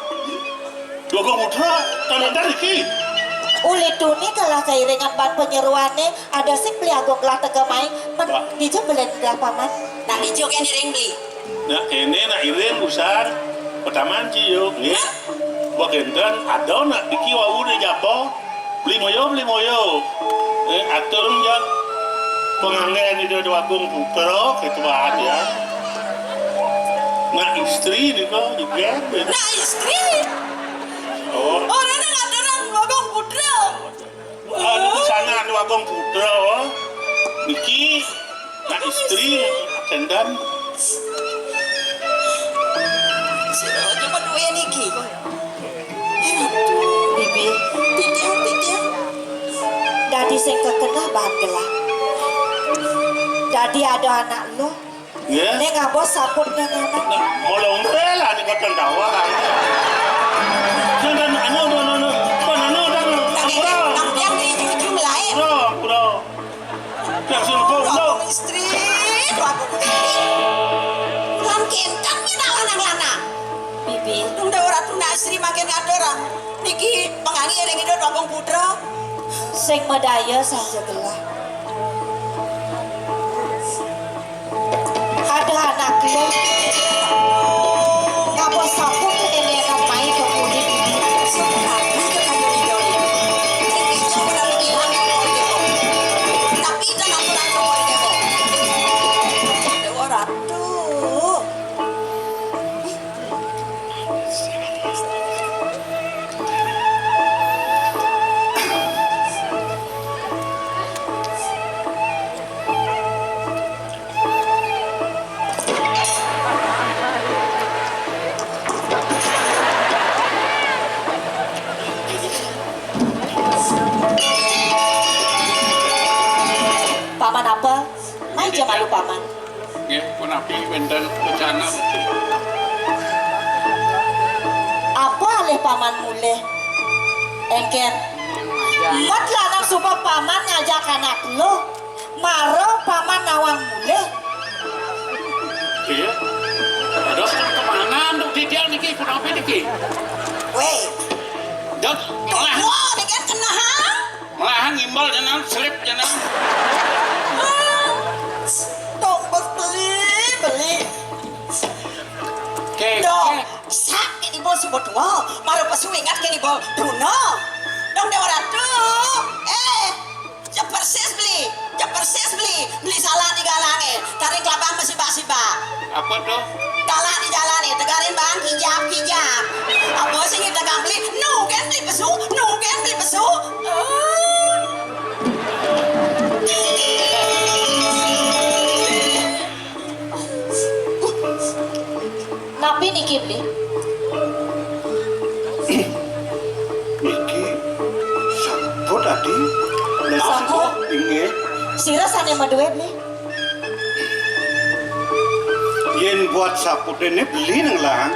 dogo putra tanah dari ki uli tuni kalah kairingan ban penyeruane ada sing peliagong gelah tege main men dija belen gelah paman nah dijo kan diring beli nah ini nak irin usan pertama ciyo nih bagendan ada nak diki wau de jabo beli moyo atur yang penganggaran di dua agung pupero gitu aja nah istri nih kok juga nah istri oh orang yang ada orang bagong putra di sana ada agong putra oh Niki nah istri cendan cuma dua ya Niki bibi titiang dadi sing kekena bahan gelah dadi ada anak lo ya nek ngabos saputnya anak molong rela nih kau tawa kan dan Lan kentang minawan ang lanang. Bibi, Nung daw Ratu Nasri makin ngadora. Niki pengangi ring itu dobong putra. sing medaya saja gelah. Ada anak lo. Ngapa sabun ini akan main ke kulit ini? Tapi jangan pulang ke Mori Dewo. Dewa Ratu. Paman apa? Aja malu paman. Nggih, punapi wonten bencana. Apa alih paman mulih? Engken. Mat lanang supaya paman ngajak anak lo. Maro paman nawang mulih. Iya. Terus kemana untuk didial niki punapi niki? Weh, Dok, malah wah, ini kan kena ha? malah ngimbal jenang selip jenang. Dong beli. Kek. Dong, sak ini bos si berdua, maru pasu ingat kini bos Bruno. Dong Dewa Ratu, cepersis beli salah di galange, tarik kelabang masih bak. Apa tuh? Kalah di jalan nih, tegarin bang, hijab. Apa sih ini dagang beli? Nugen beli pesu. Napi niki beli. Niki sabut tadi. Sabut? Inggih. Sira sane madue beli. Yen buat saput ini beli nang lang.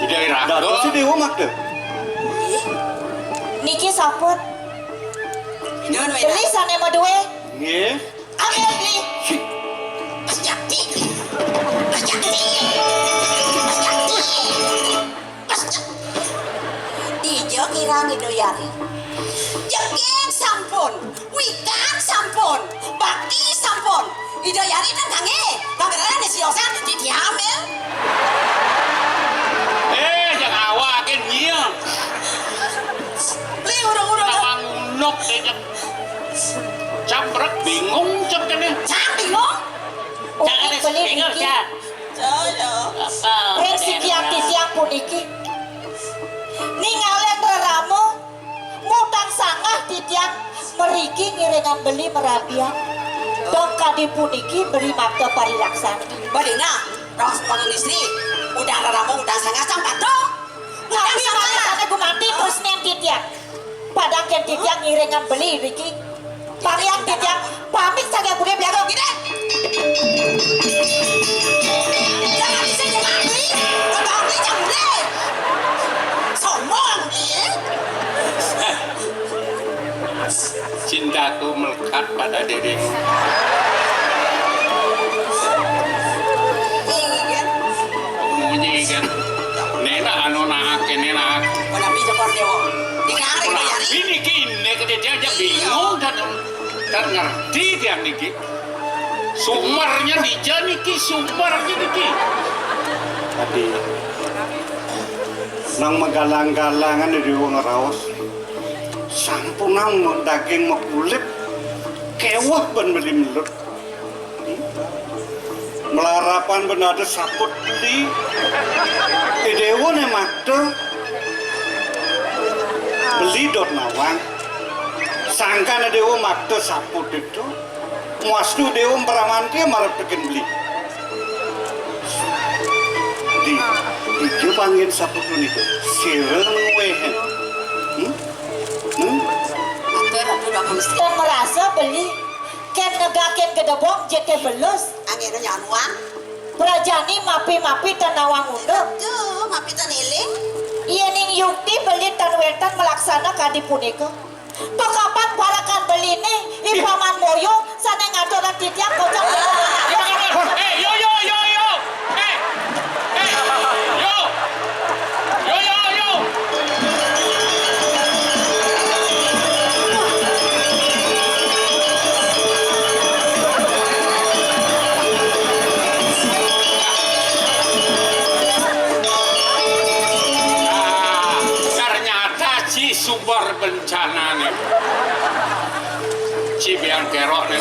Di daerah Dato si Dewa mak deh. Niki saput. Nun Beli sane madue. Nggih. Ambil beli. Mas Jakti. Ijo kirang itu yari. Jengking sampun, wikan sampun, bakti sampun. Ijo yari dan kange, kameranya di siosan di diambil. jangan awakin dia. Beli urung-urung. Nawang unok dia. Camprek bingung cep kene. Bingung. Uki beli niki. Jaya. Yang sikiang titiang pun iki. Ningalen beramu. Mutang sangah titiang meriki ngiringan beli merabiang. Dong kadi puniki beri makta parilaksana. Badina, ros bangun istri. Udah raramu, udah sangat sampai dong. Tapi malah sana gumanti terus nen titiang. Padang ken titiang ngiringan beli riki. Pariang titiang pamit saja boleh biarong gini. Jangan bisa jemali. Kalau beli jangan beli. Sombong dia. Cintaku melekat pada dirimu. Bunyi kan. Nena anu naake nena. Mana bisa kordewo? Dikari bayari. Ini kini dia aja bingung dan ngerti dia niki. Sumarnya dija niki, sumarnya niki. Tadi nang magalang-galangan di wong raos. Sampun nang daging makulit kewah ben beli melut. Melarapan ben ada saput beli. Dewa ne makto. Beli dot nawang. Sangka dewa makto saput itu. Muastu dewa peramanti malah bikin beli. Di panggil saput niku. Sireng wehen. Ken merasa beli. Ken negaken gedebong jeke belus. Angin nyanuan. Prajani mapi-mapi tanawang undep. Tuh, mapi taniling. Iya ning yukti beli tan wetan melaksana kadi punika. Pekapan parakan beli nih, ipaman moyo, sana ngadoran titiak kocok. Yo. Ternyata Ci sumber bencana nih. Ci biang kerok nih.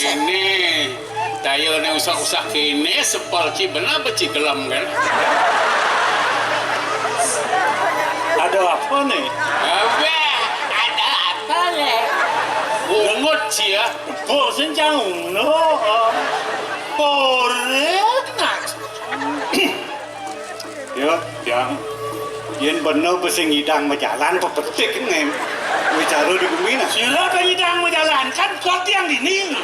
Ini daya nih usah-usah kini sepal Ci benar beci gelam kan. Ada apa nih? Ada apa nih? Dengut Ci ya. Bosen jauh no. Borenak. Ya, yang yen bener pesing ngidang berjalan pepetik kan bicara di bumi nah. Sila kan hidang berjalan kan kot yang ini.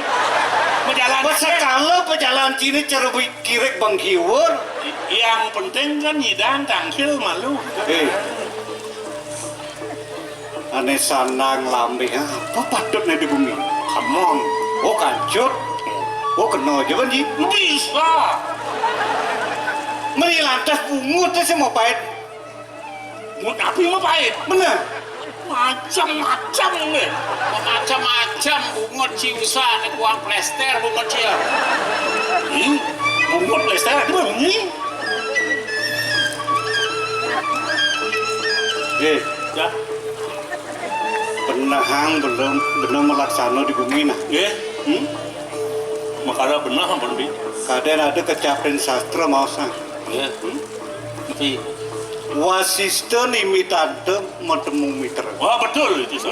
Berjalan. Sekala berjalan sini cara kirek bang kiwur. Yang penting kan hidang tangkil malu. Aneh sanang lambe apa patut nih di bumi? Come on. Oh kancut. Oh kena aja kan Ji? Bisa. Meni lantas bungut tuh semua pahit. Mut api mau pahit. Bener. Macam-macam nih. Macam-macam bungut Ci usah nih kuang plester bungut Ci ya. Bungut lester itu bunyi. Ya. Benahang belum melaksana di bumi nah. Makanya benar berbi. Kadang ada kecapen sastra mau sang. Tapi Wasista nimitante metemu mitra. wah betul itu sih.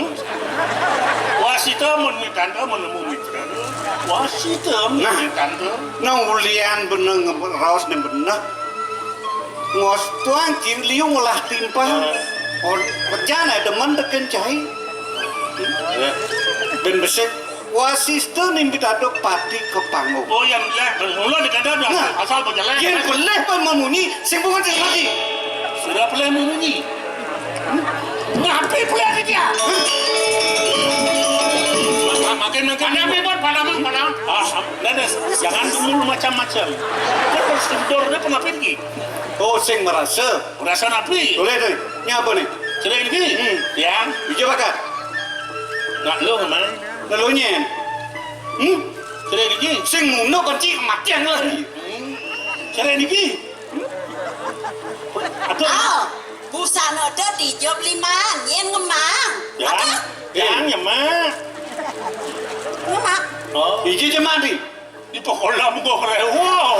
Wasita menitanda menemu mitra. Wasita menitanda. Nah ulian bener ngeraos nih bener. Ngos tuang kin liu ngolah timpang. Berjana demen deken cai. Ben besek wasista nimitante pati kepangu. Oh yang mulai dikatakan asal berjalan. Yang boleh memunyi sing bukan sing lagi. Sudah boleh memunyi. Ngapain boleh dia? Makin Padaman. Nenes, jangan dulu macam-macam. Kau harus tidurnya pernah pergi. Oh sing merasa. Merasa napi. Boleh deh. Ini apa nih? Sudah ini? Yang Bija bakar. nggak lo kemana? Lalunya. Sudah ini? Sing muno benci kematian lagi. Sudah ini? Atau Busana ada di job 5, yen ngemang. yang nyemak. Ngemak. Oh, Iji jemati. di kolam gua keren. Wow.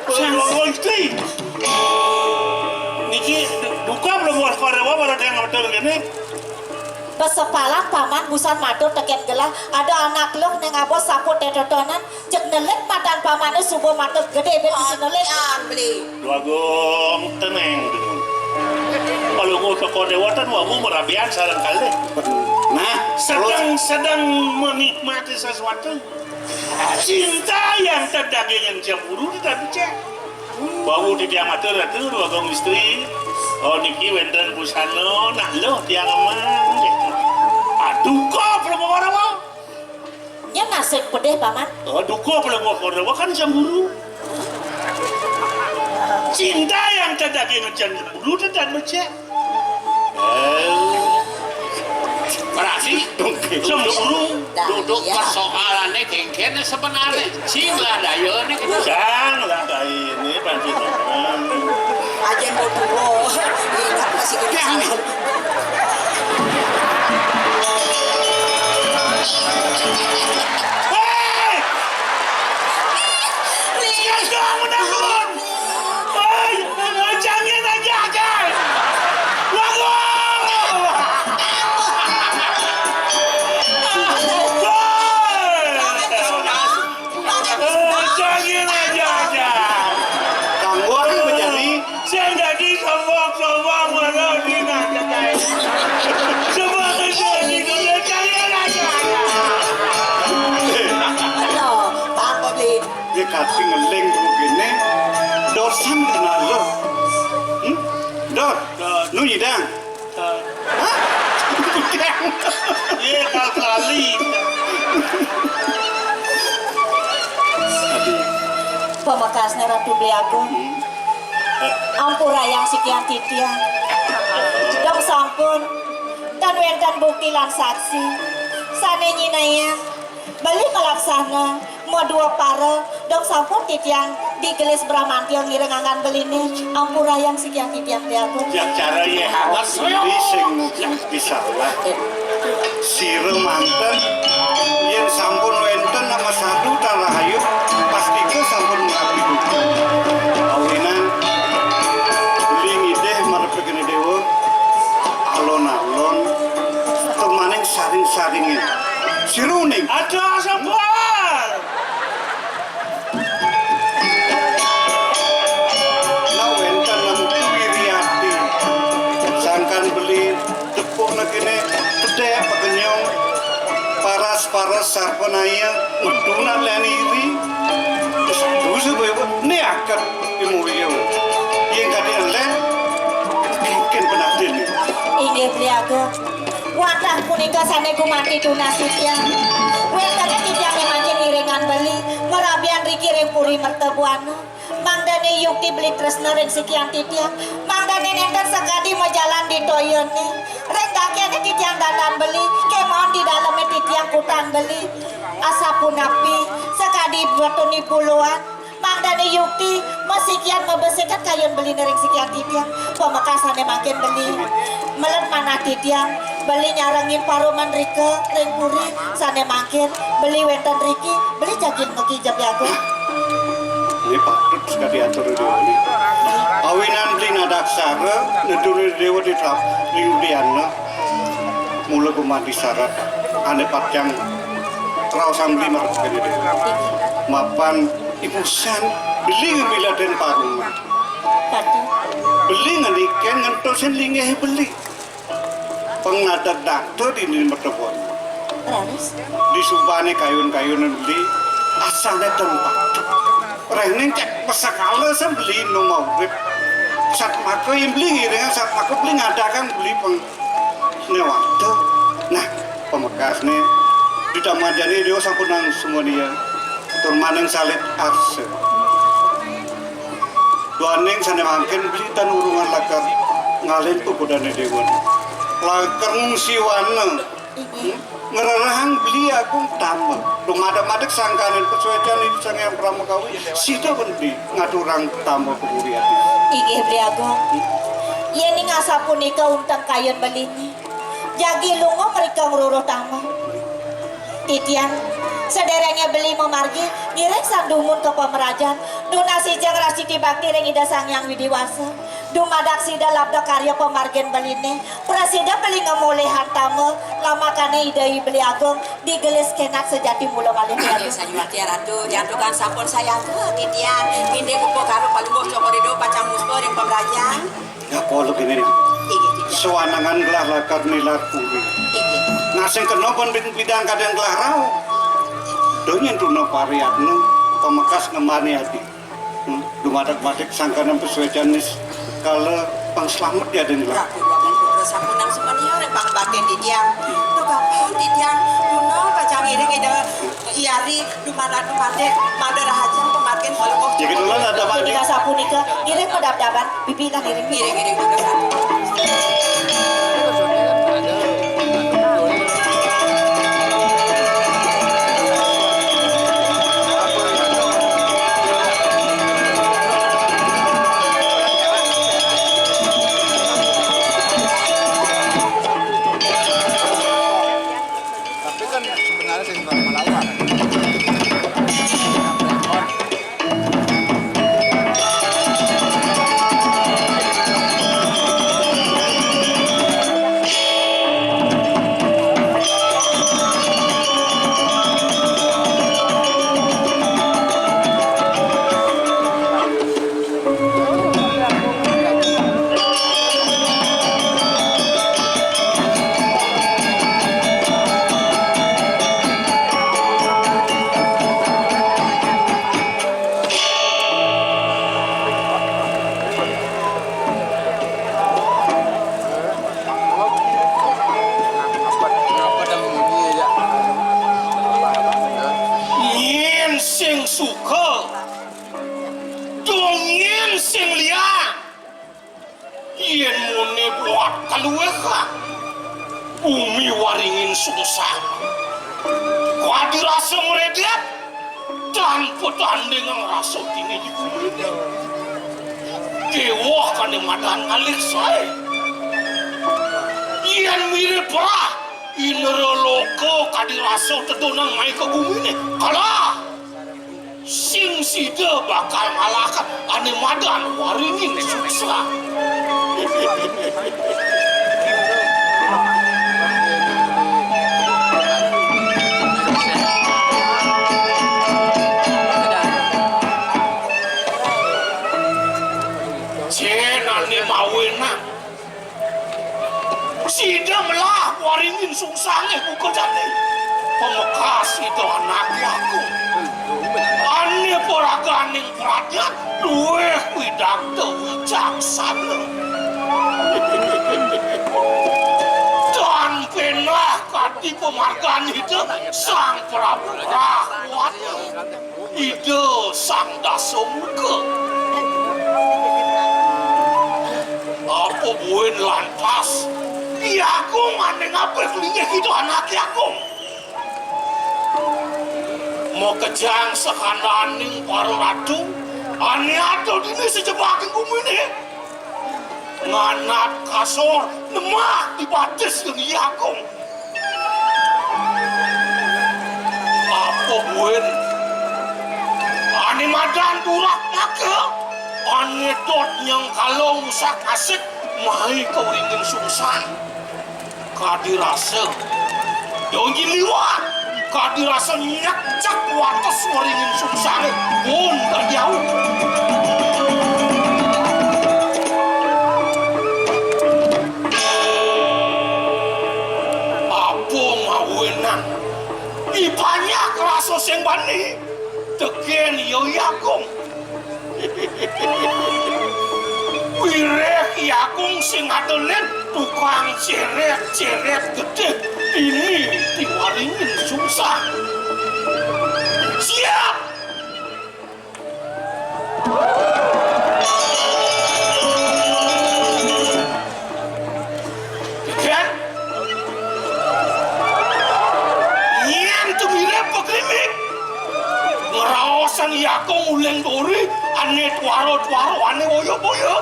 Wow itu. Niki duka belum buat korewa pada yang betul gini. Besepalang paman busan matur teket gelah ada anak lo neng abos sapu tetotonan cek nelet matan pamannya subuh matur gede beli nelet beli Wagong teneng. Kalau gua ke kodewatan wamu merabian sarang kali. Nah, Sedang menikmati sesuatu. Cinta yang terdaging yang cemburu tidak bisa. Bawu di diamatur itu wagong istri. Oh niki wenten busano nak lo tiang emang gitu. Duka belum orang mau. nya nasib pedeh paman Oh duka belum orang kan cemburu. Cinta yang terdaging yang cemburu tidak bisa. Berarti Cemburu. duduk persoalannya kengkene sebenarnya. Singlah daya nih. Janganlah kayak ini pancingan. aja mau tuh ingat masih gede Hei! Sekarang menakut! Hei! Jangan aja kan! Jangan aja! gangguan menjadi Saya jadi sombong-sombong merodina katanya. Semua terjadi kalau jangan aja! loh pak beli dia kati ngeleng begini dosan kenal lo. Pemekasnya Ratu Bliagung. Ampura yang sekian titian. Dong sampun dan wenten bukti lan saksi. Sane nyinaya beli melaksana mau dua para dong sampun titian di gelis Bramantio ngirengangan beline ampura yang sekian titian Bliagung. Ya cara ye hangat sendiri sing bisa lah. Sire manten yen sampun wenten nama satu dan rahayu pasti ke sampun ngabdi buku. Awinan beli ngideh marep begini dewa alon-alon temaning saring-saringin siruning Ada sabar. wenten nang wiriati sangkan beli tepuk negene gede pegenyong paras sarpanaya meduna leniri terus dusu bae ne akan imuyo yang kadang len mungkin penadil Inggih Bliagung. Wadah punika sane gumanti tunasitya. Wetane titiang mangke ngiringan beli merabian riki ring puri mertebuana. Mangdane yukti beli tresna ring sekian titiang. Mangdane nenten sekadi majalan di toyone. Reng kakiane titiang dandan beli kemon di dalamnya titiang kutan beli. Asapun api sekadi betuni puluhan. Mangdane yukti masikian membesikan kayon beli nering sekian titiang. Pemekasane makin beli melet mana titiang beli nyarangin paruman rike ring puri sane makin beli wenten riki beli jagin mekijab Bliagung. ini patut sekali atur dewa ini awinan beli nadaksara neduri dewa di trap liudiana mula kumati syarat ane patjang rau sambli marut sekali dewa mapan ibu san beli ngebila den paruman beli ngeniken ngentosin lingeh beli pengadat dakter ini mertebon di subane kayun-kayunan beli asalnya tempat rening cek pesakala saya beli no mau rip saat maka yang beli ngiringan saat maka beli ngadakan beli peng newaktu nah pemekas nih di tamadani dia sampun nang semua dia turmaneng salit arse duaneng sana mangken beli tan urungan lakar ngalen tuh kudane dewan lakar siwana ngerahang beli aku tamu lumadak-madak sangkanin pesuaian itu sang yang pramukawi sida bendi ngaturang tamu keburian Inggih Bliagung. Yen ngasapunika untang kayon belini jagi lungo mereka ngururuh tamu titian sederengnya beli memargi ngiring sandumun ke pemerajan dunasi jeng rasidi bakti ring ida sang yang widiwasa dumadak sida labda karya pemargen beline presida beli ngemulihan tamu lama kane idai Bliagung digelis kenak sejati mula malih Bliagung. Sayuati Ratu jantukan sampun saya tuh titian pinde kupo karo palungguh cokorido pacang muspo ring pemerajan. ya kalau gini sewanangan gelah lakar nilar puri ngasing kenopon bidang kadang gelah rau donyen tuno pariatnu pemekas ngemani hati dumadak-madak sangkanan pesuejanis kalau pangselamat dia dan gelah Ratu doakan putra sampunang semuanya rempang batin titian tuh kapun titian duno pacang iring ida iari dumadak-madak madara hajang pemargen palungguh jadi dulu ada apa Ketika sapunika ngiring pedap-dapan bibilah ngiring iring-iring putra satu. dot kaluweka bumi waringin sungsang kuadi rasa meredet tanpa tanding rasa tinggi di bumi dewa kan madan alik saya ian mirip perah ineroloko kadi rasa tedonang mai ke bumi ini kalah sing sida bakal ngalahkan ane madan waringin sungsang. Cenane mawena sida melah waringin sungsange bukan jane pemekas itu anaknya aku ane poraganing kerajaan luweh kuidak wijaksana dan penah kati pemargan itu sang Prabu Rahwana ide sang Dasamuka apa buin lantas Agung aneh ngapa kelingnya itu anak Agung mau kejang sekandaning para ratu aneh adol ini sejebakin bumi ini nganat kasor lemah dibatis dengan Agung apa buin aneh madan durak maka aneh dot yang kalau musak asik mahai kau ingin sungsang kadirasa dongi liwat kadirasa nyakcak watas waringin sungsang pun tak jauh apa mawenan ibanyak rasa sing bani teken yoyakong wireh Agung sing adolen tukang ceret-ceret gede ini diwaringin sungsang siap kan nyen tuh wireh pekrimik ngerawasan Agung uleng dori ane twaro-twaro ane woyo-woyo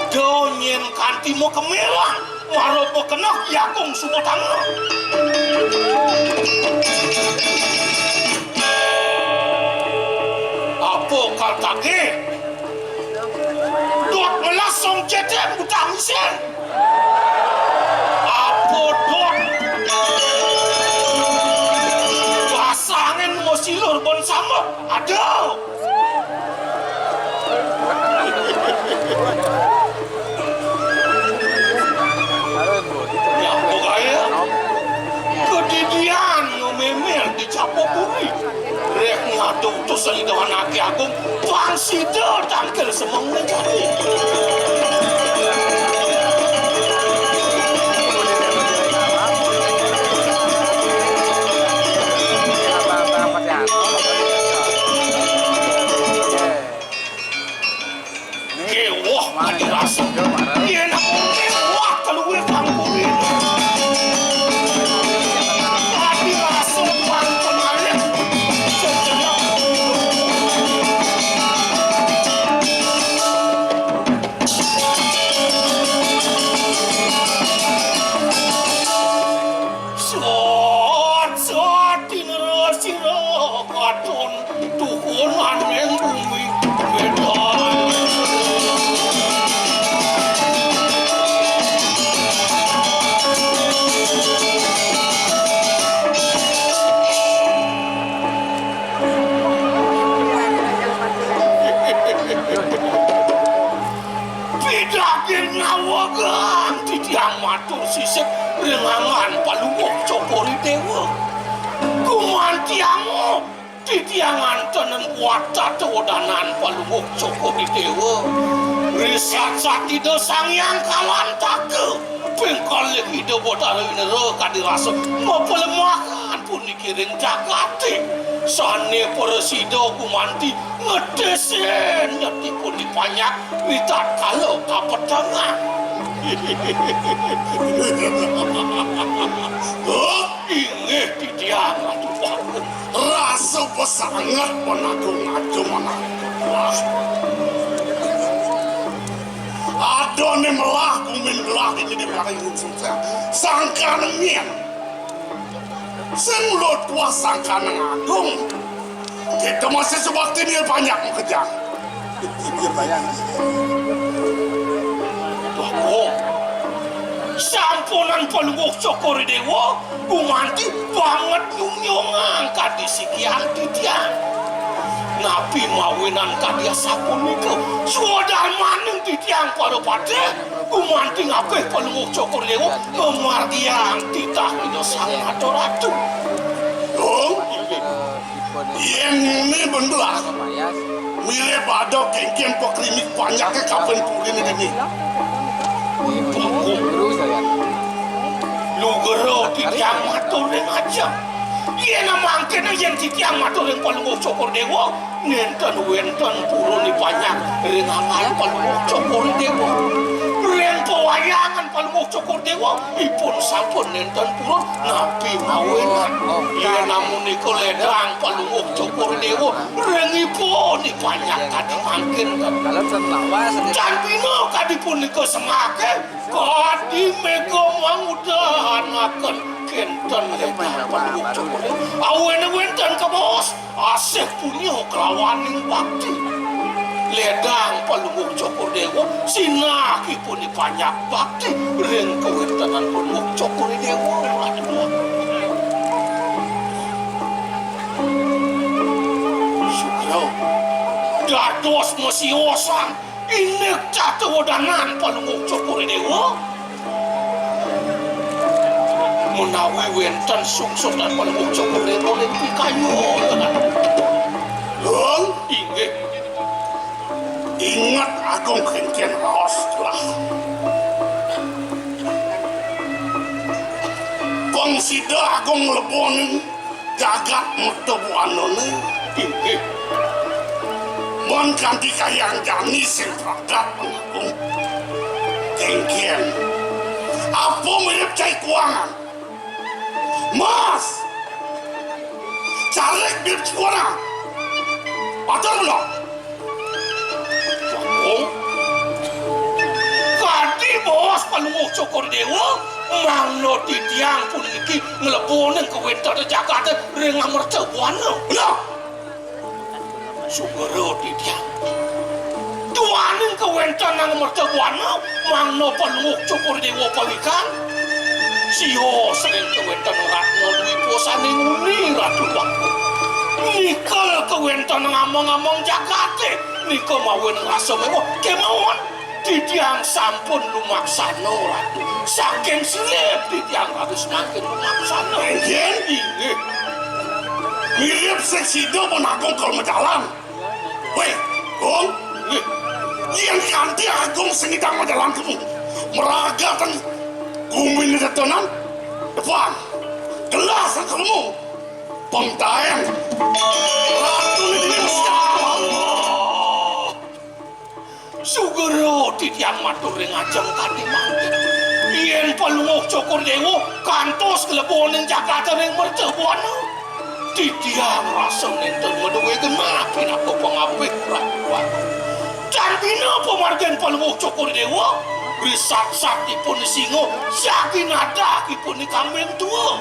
donyen kanti mau kemerang waropo kena Agung semua tangan apa katanya dot melasong cecep utang sen apa dot pasangan mau silur bon sama ada kedidian memel di capo bumi rek ngadu tuh selidawan aki Agung pangsida tangkel semang negari kewah madirasa enak kewah keluar kampurin sisik rengangan palungok cokori dewa kumantiango titiangan tenen kuata tewodanan palungok cokori dewa risat sakti dosang yang kalan take pengkol lagi do botar inero kadirasa mapelemahkan pun dikiring jagati sane peresido kumanti ngedesen nyati pun dipanyak witat kalau kapetangan Ingat di dia rasa pesangat penagung-agung anak. Ada ni melaku mengelah ini di belakang susah. Sangka nengian. Senglot tua sangka nengagung. Kita masih sebakti ni banyak mengejar. Iya bayang. Tuh, sampunan pelunguk cokor dewa, bumanti banget nyung-nyungan kadi sikian titian. Nabi mawinan kadia sapun itu sudah maning titiang pada pada bumanti ngapeh pelunguk cokor dewa, kemardiang titah itu sangat ratu. Oh, yang ini benar. Mire badok kengkian pokrimik banyak ke kapan kulin ini. Lu gero titiang matur yang aja. Ia nama angkena yang titiang matur yang paling cokor dewa. Nenten wenten puro ni banyak renangan paling cokor dewa. Ren pewayangan paling cokor dewa. Ipun sampun nenten puro nabi mawenan. Ia namun niko ledang paling cokor dewa. Ren ipun ni banyak kadi mangkin. Dan pino kadi pun niko semake. Kadi mego mangudahan akan kenten ledang paling cokor dewa. Awen-wenten ke bos. Asih punya kelawaning bakti. Ledang palunguk cokor dewa, sinaki pun banyak bakti. Ring kewentanan palunguk cokor dewa. Syukro, dados masiosan, inek jatuh wadanan palunguk cokor dewa. Menawi wenten sungsung dan palunguk cokor dewa lebih kayu. Ingat agung kengkian raos telah. Pangsida agung leboning jagat mertebuanone. Mon kanti kayang jani sing pragat mengagung kengkian. Apa mirip cai kuangan? Mas! Carek mirip kuangan. Atur belum? Kadi bos palunguk cokor dewa mangno titiang pun iki ngelebonen ke wentar Jakarta rengang mercebuana. Benar. Sugero titiang. Tuanin ke wentar nang mercebuana mangno palunguk cokor dewa pawikan. Sio sering ke wentar ratno dwi posane nguni ratu waktu. Nikal ke wentar ngamong-ngamong Jakarta. Niko mawen rasa mewah kemauan titiang sampun lumaksana ratu saking silip titiang harus makin lumaksana inggih mirip seksido menagung kalau menjalan weh gong yang kanti agung sengidang menjalan kamu meragakan kumin di detonan depan gelas kamu pengtayan ratu ini siapa Sugero titiang matur ring ajeng tadi mangke. Yen palunguk cokor dewa kantos keleboning Jakarta ring mercebuana. Titiang rasa nenten meduwe genapin aku pengapit rakyat. Cantina pemargen palunguk cokor dewa. Risat-sat ipun singo yakin ada ipun kambing tua.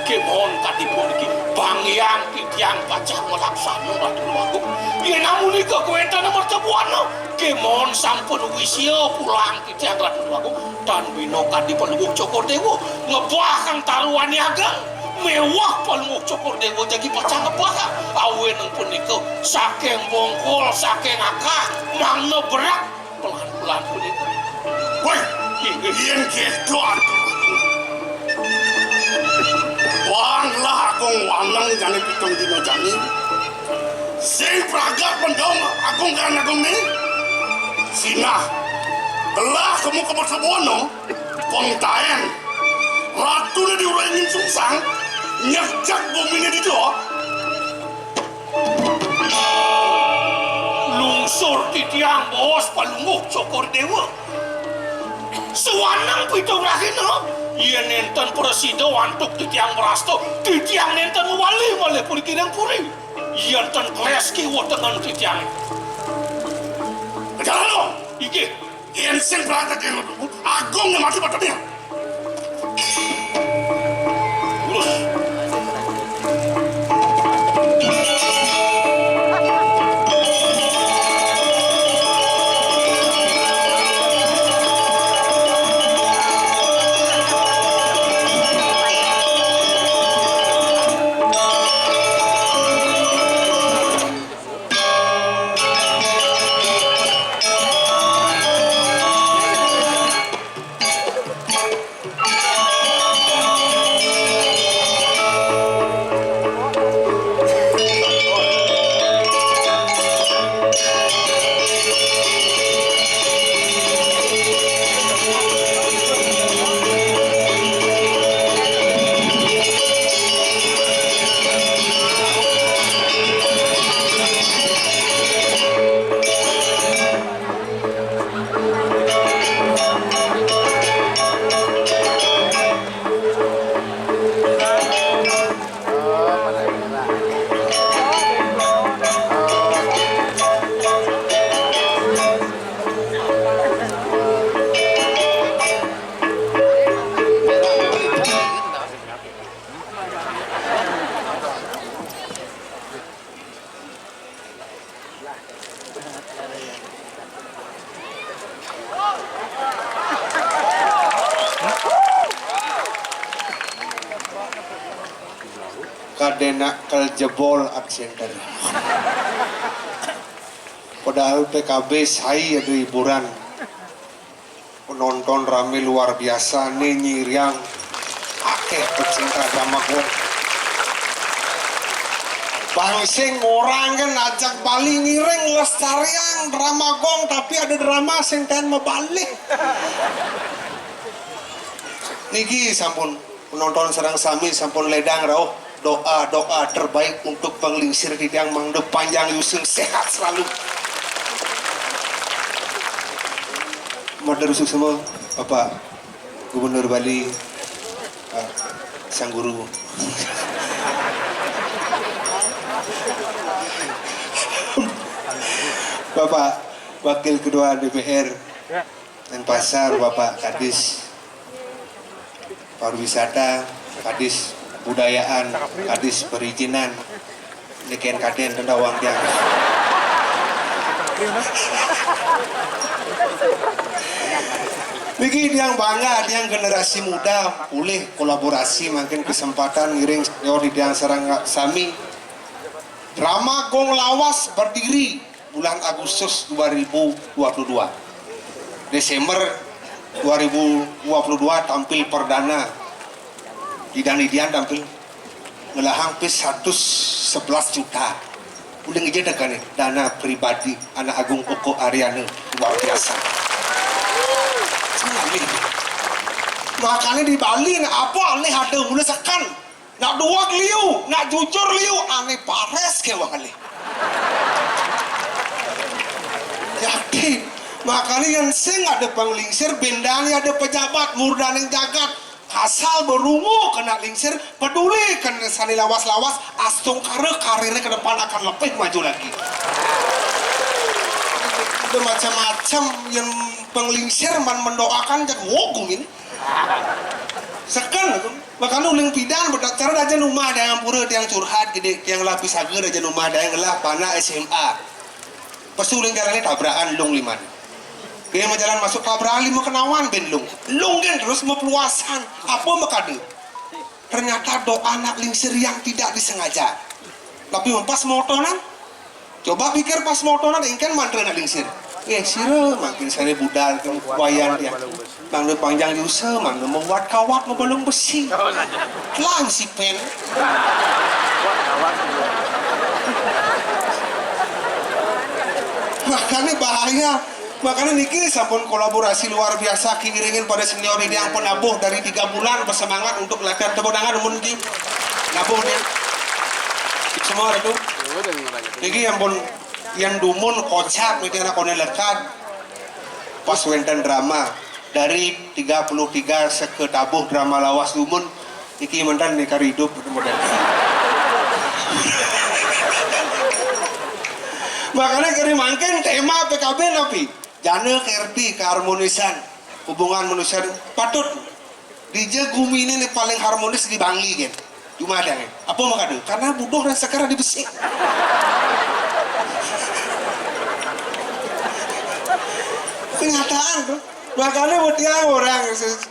Kemon tadi pun iki bangyang titiang pacah melaksana ratu agung. Yen namun ika kuentan mercebuana. Kemon sampun wisya pulang titiang ratu agung dan bino kadi palunguk cokor dewa ngebahang taruhan niaga mewah palunguk cokor dewa jadi pacah ngebahang awen pun ika saking bongkol saking akah mangna berak pelan-pelan pun ika. Woi, yen gitu atuh. Wanglah agung wanang jani pitung dino jani. Sing pragat pendong agung kan agung ni. Sinah, belah kamu ke Mercebuana, pengtayan. Ratu ni diurangin sungsang, nyakcak bumi ni di doa. Lungsur titiang bos palunguk cokor dewa. Suwanang pitung rahina. Iya nenten presida wantuk titiang merasto, titiang nenten wali puri kirang puri. Iya nenten kleski watengan titiang. Jalan lo, iki. Iya sing berangkat yang agung yang mati patutnya. Urus. Kadena keljebol aksenter. Padahal PKB saya ada hiburan. Penonton rame luar biasa nih nyiriang. Akeh pecinta drama gong. Bangsing orang kan ajak Bali ngiring lestarian drama gong, tapi ada drama sing ten mebalik. Niki sampun penonton serang sami sampun ledang rauh. Doa terbaik untuk penglingsir Titiang Mangde panjang yusung sehat selalu. Matur semua Bapak Gubernur Bali, Sang Guru. Bapak Wakil Ketua DPR Denpasar, Bapak Kadis Pariwisata, Kadis Budayaan, Kadis Perizinan, Niken Kaden Tendawang Tiang. Niki yang bangga, yang generasi muda boleh kolaborasi, makin kesempatan ngiring senior di Tiang Serang Sami. Drama Gong Lawas berdiri bulan Agustus 2022. Desember 2022 tampil perdana. Didian tampil ngelahang pis 111 juta. Udah ngejeda kan dana pribadi anak Agung Koko Ariana luar biasa. Makanya di Bali apa aneh ada mulai sekan. Nak dua liu, nak jujur liu aneh pares ke wakali. Yakin. Makanya yang sing ada penglingsir bendani ada pejabat murdaning jagat. Asal berungu kena lingsir, peduli kena sani lawas-lawas, astung karirnya ke depan akan lebih maju lagi. Ada macam-macam yang penglingsir mendoakan jadi wogumin. Sekan, bahkan uling pidang berdacara aja rumah ada yang pura, ada yang curhat, gede, yang lapis agar aja rumah ada yang ngelah panah SMA. Pasti uling jalannya tabrakan lung liman. Dia mau jalan masuk Abraham mau kenawan ben lung kan terus mau peluasan apa makade ternyata doa anak lingsir yang tidak disengaja tapi pas motonan coba pikir pas motonan ingin mantra anak lingsir sira makin sana budal kan wayan dia mangde panjang yusa mangde membuat kawat membelung besi lang si pen makanya bahaya. Makanya niki sampun kolaborasi luar biasa kiringin pada senior ini yang penabuh dari 3 bulan bersemangat untuk latihan tepuk tangan mungkin nabuh nih semua itu niki yang pun yang dumun kocak niki anak konen lekat pas wenten drama dari 33 seketabuh drama lawas lumun iki mentan nih kari hidup model. Makanya kari mangken tema PKB napi jana kerti keharmonisan hubungan manusia patut DJ Gumi ini paling harmonis di Bangli kan cuma ada kan apa makanya karena budoh dan sekarang dibesik kenyataan tuh makanya buat yang orang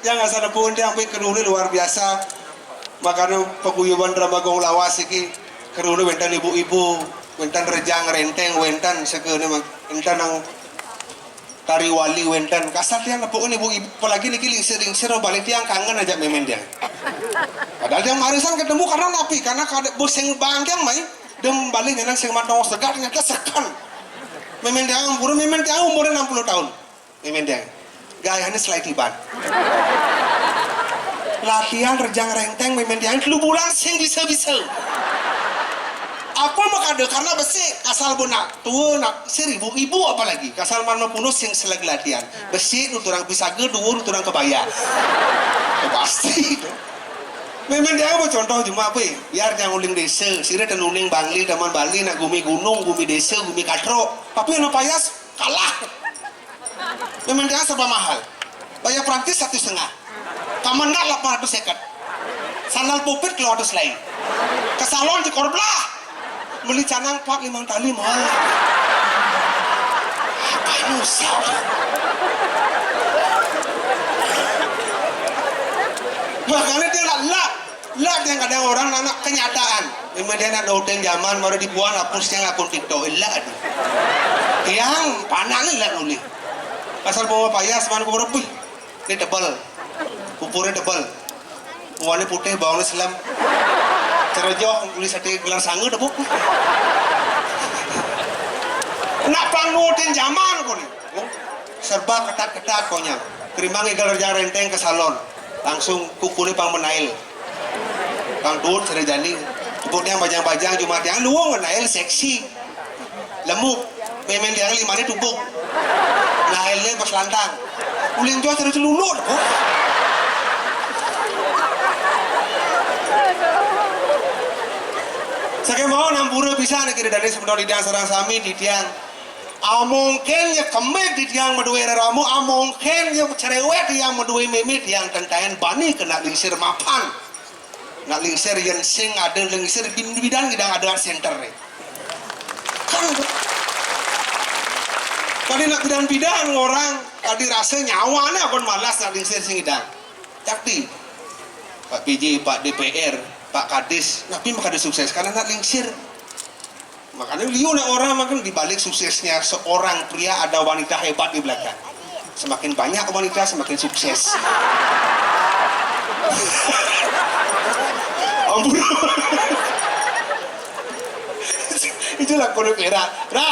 yang nggak sadar pun yang kedua luar biasa makanya paguyuban drama gong lawas iki kedua wentan ibu-ibu wentan rejang renteng wentan sekene wentan nang tari wali wentan kasar tiang napukun ibu-ibu apalagi niki lingsir balik tiang kangen aja memen dia padahal yang marisan ketemu karena napi karena boseng bangkang mai dem balik nang sing matong segar ternyata sekan memen dia umurnya 60 tahun memen dia gayanya selai tiban latihan rejang renteng memen dia 3 bulan sing bisa-bisa apa makanya karena besi asal bunak tua nak 1000 ibu apalagi kasal mana punuh sing selag latihan besi nuturang pisage dua nuturang kebaya pasti memang dia apa contoh cuma apa biar jangan uling desa sirih dan uling Bangli taman Bali nak gumi gunung gumi desa gumi katro tapi yang payas kalah memang dia serba mahal bayar Prancis 1,5 Kamendak 800 seket sandal pupit keluar lain ke salon di korblah beli canang 4-5 tali mahal apa nusa makanya dia lah dia nggak ada orang anak kenyataan memang dia nak daudeng zaman baru dibuang hapusnya ngakun TikTok lah yang panangin lah nulis asal bawa payas mana kau berapa dia tebal pupurnya tebal warna putih bawangnya selam cerejok tulis sate gelar sangga dapuk nak pangnutin zaman kau ni serba ketat-ketat konya kerimang gelar jang renteng ke salon langsung kukuli pang menail pang dun serejani tepuknya bajang-bajang cuma yang luang menail seksi lemuk pemen dia 5 ni tubuk nailnya pas lantang uling jauh terus celulur saya mau nampura bisa nih kira dari sebenarnya di tiang serang sami di tiang mungkin ya kemek di tiang medue ramu mungkin ya cerewet yang medue meme tiang tentayan bani kena lingsir mapan nak lingsir yang sing ada lingsir bidang tidak ada center nih kan tadi nak bidang orang tadi rasa nyawanya kon malas nak lingsir sing idang cakti Pak PJ Pak DPR Pak Kadis, tapi makanya sukses karena nak lingsir. Makanya liu nak orang makan dibalik suksesnya seorang pria ada wanita hebat di belakang. Semakin banyak wanita semakin sukses. Ampun. Itulah kode pera. Ra.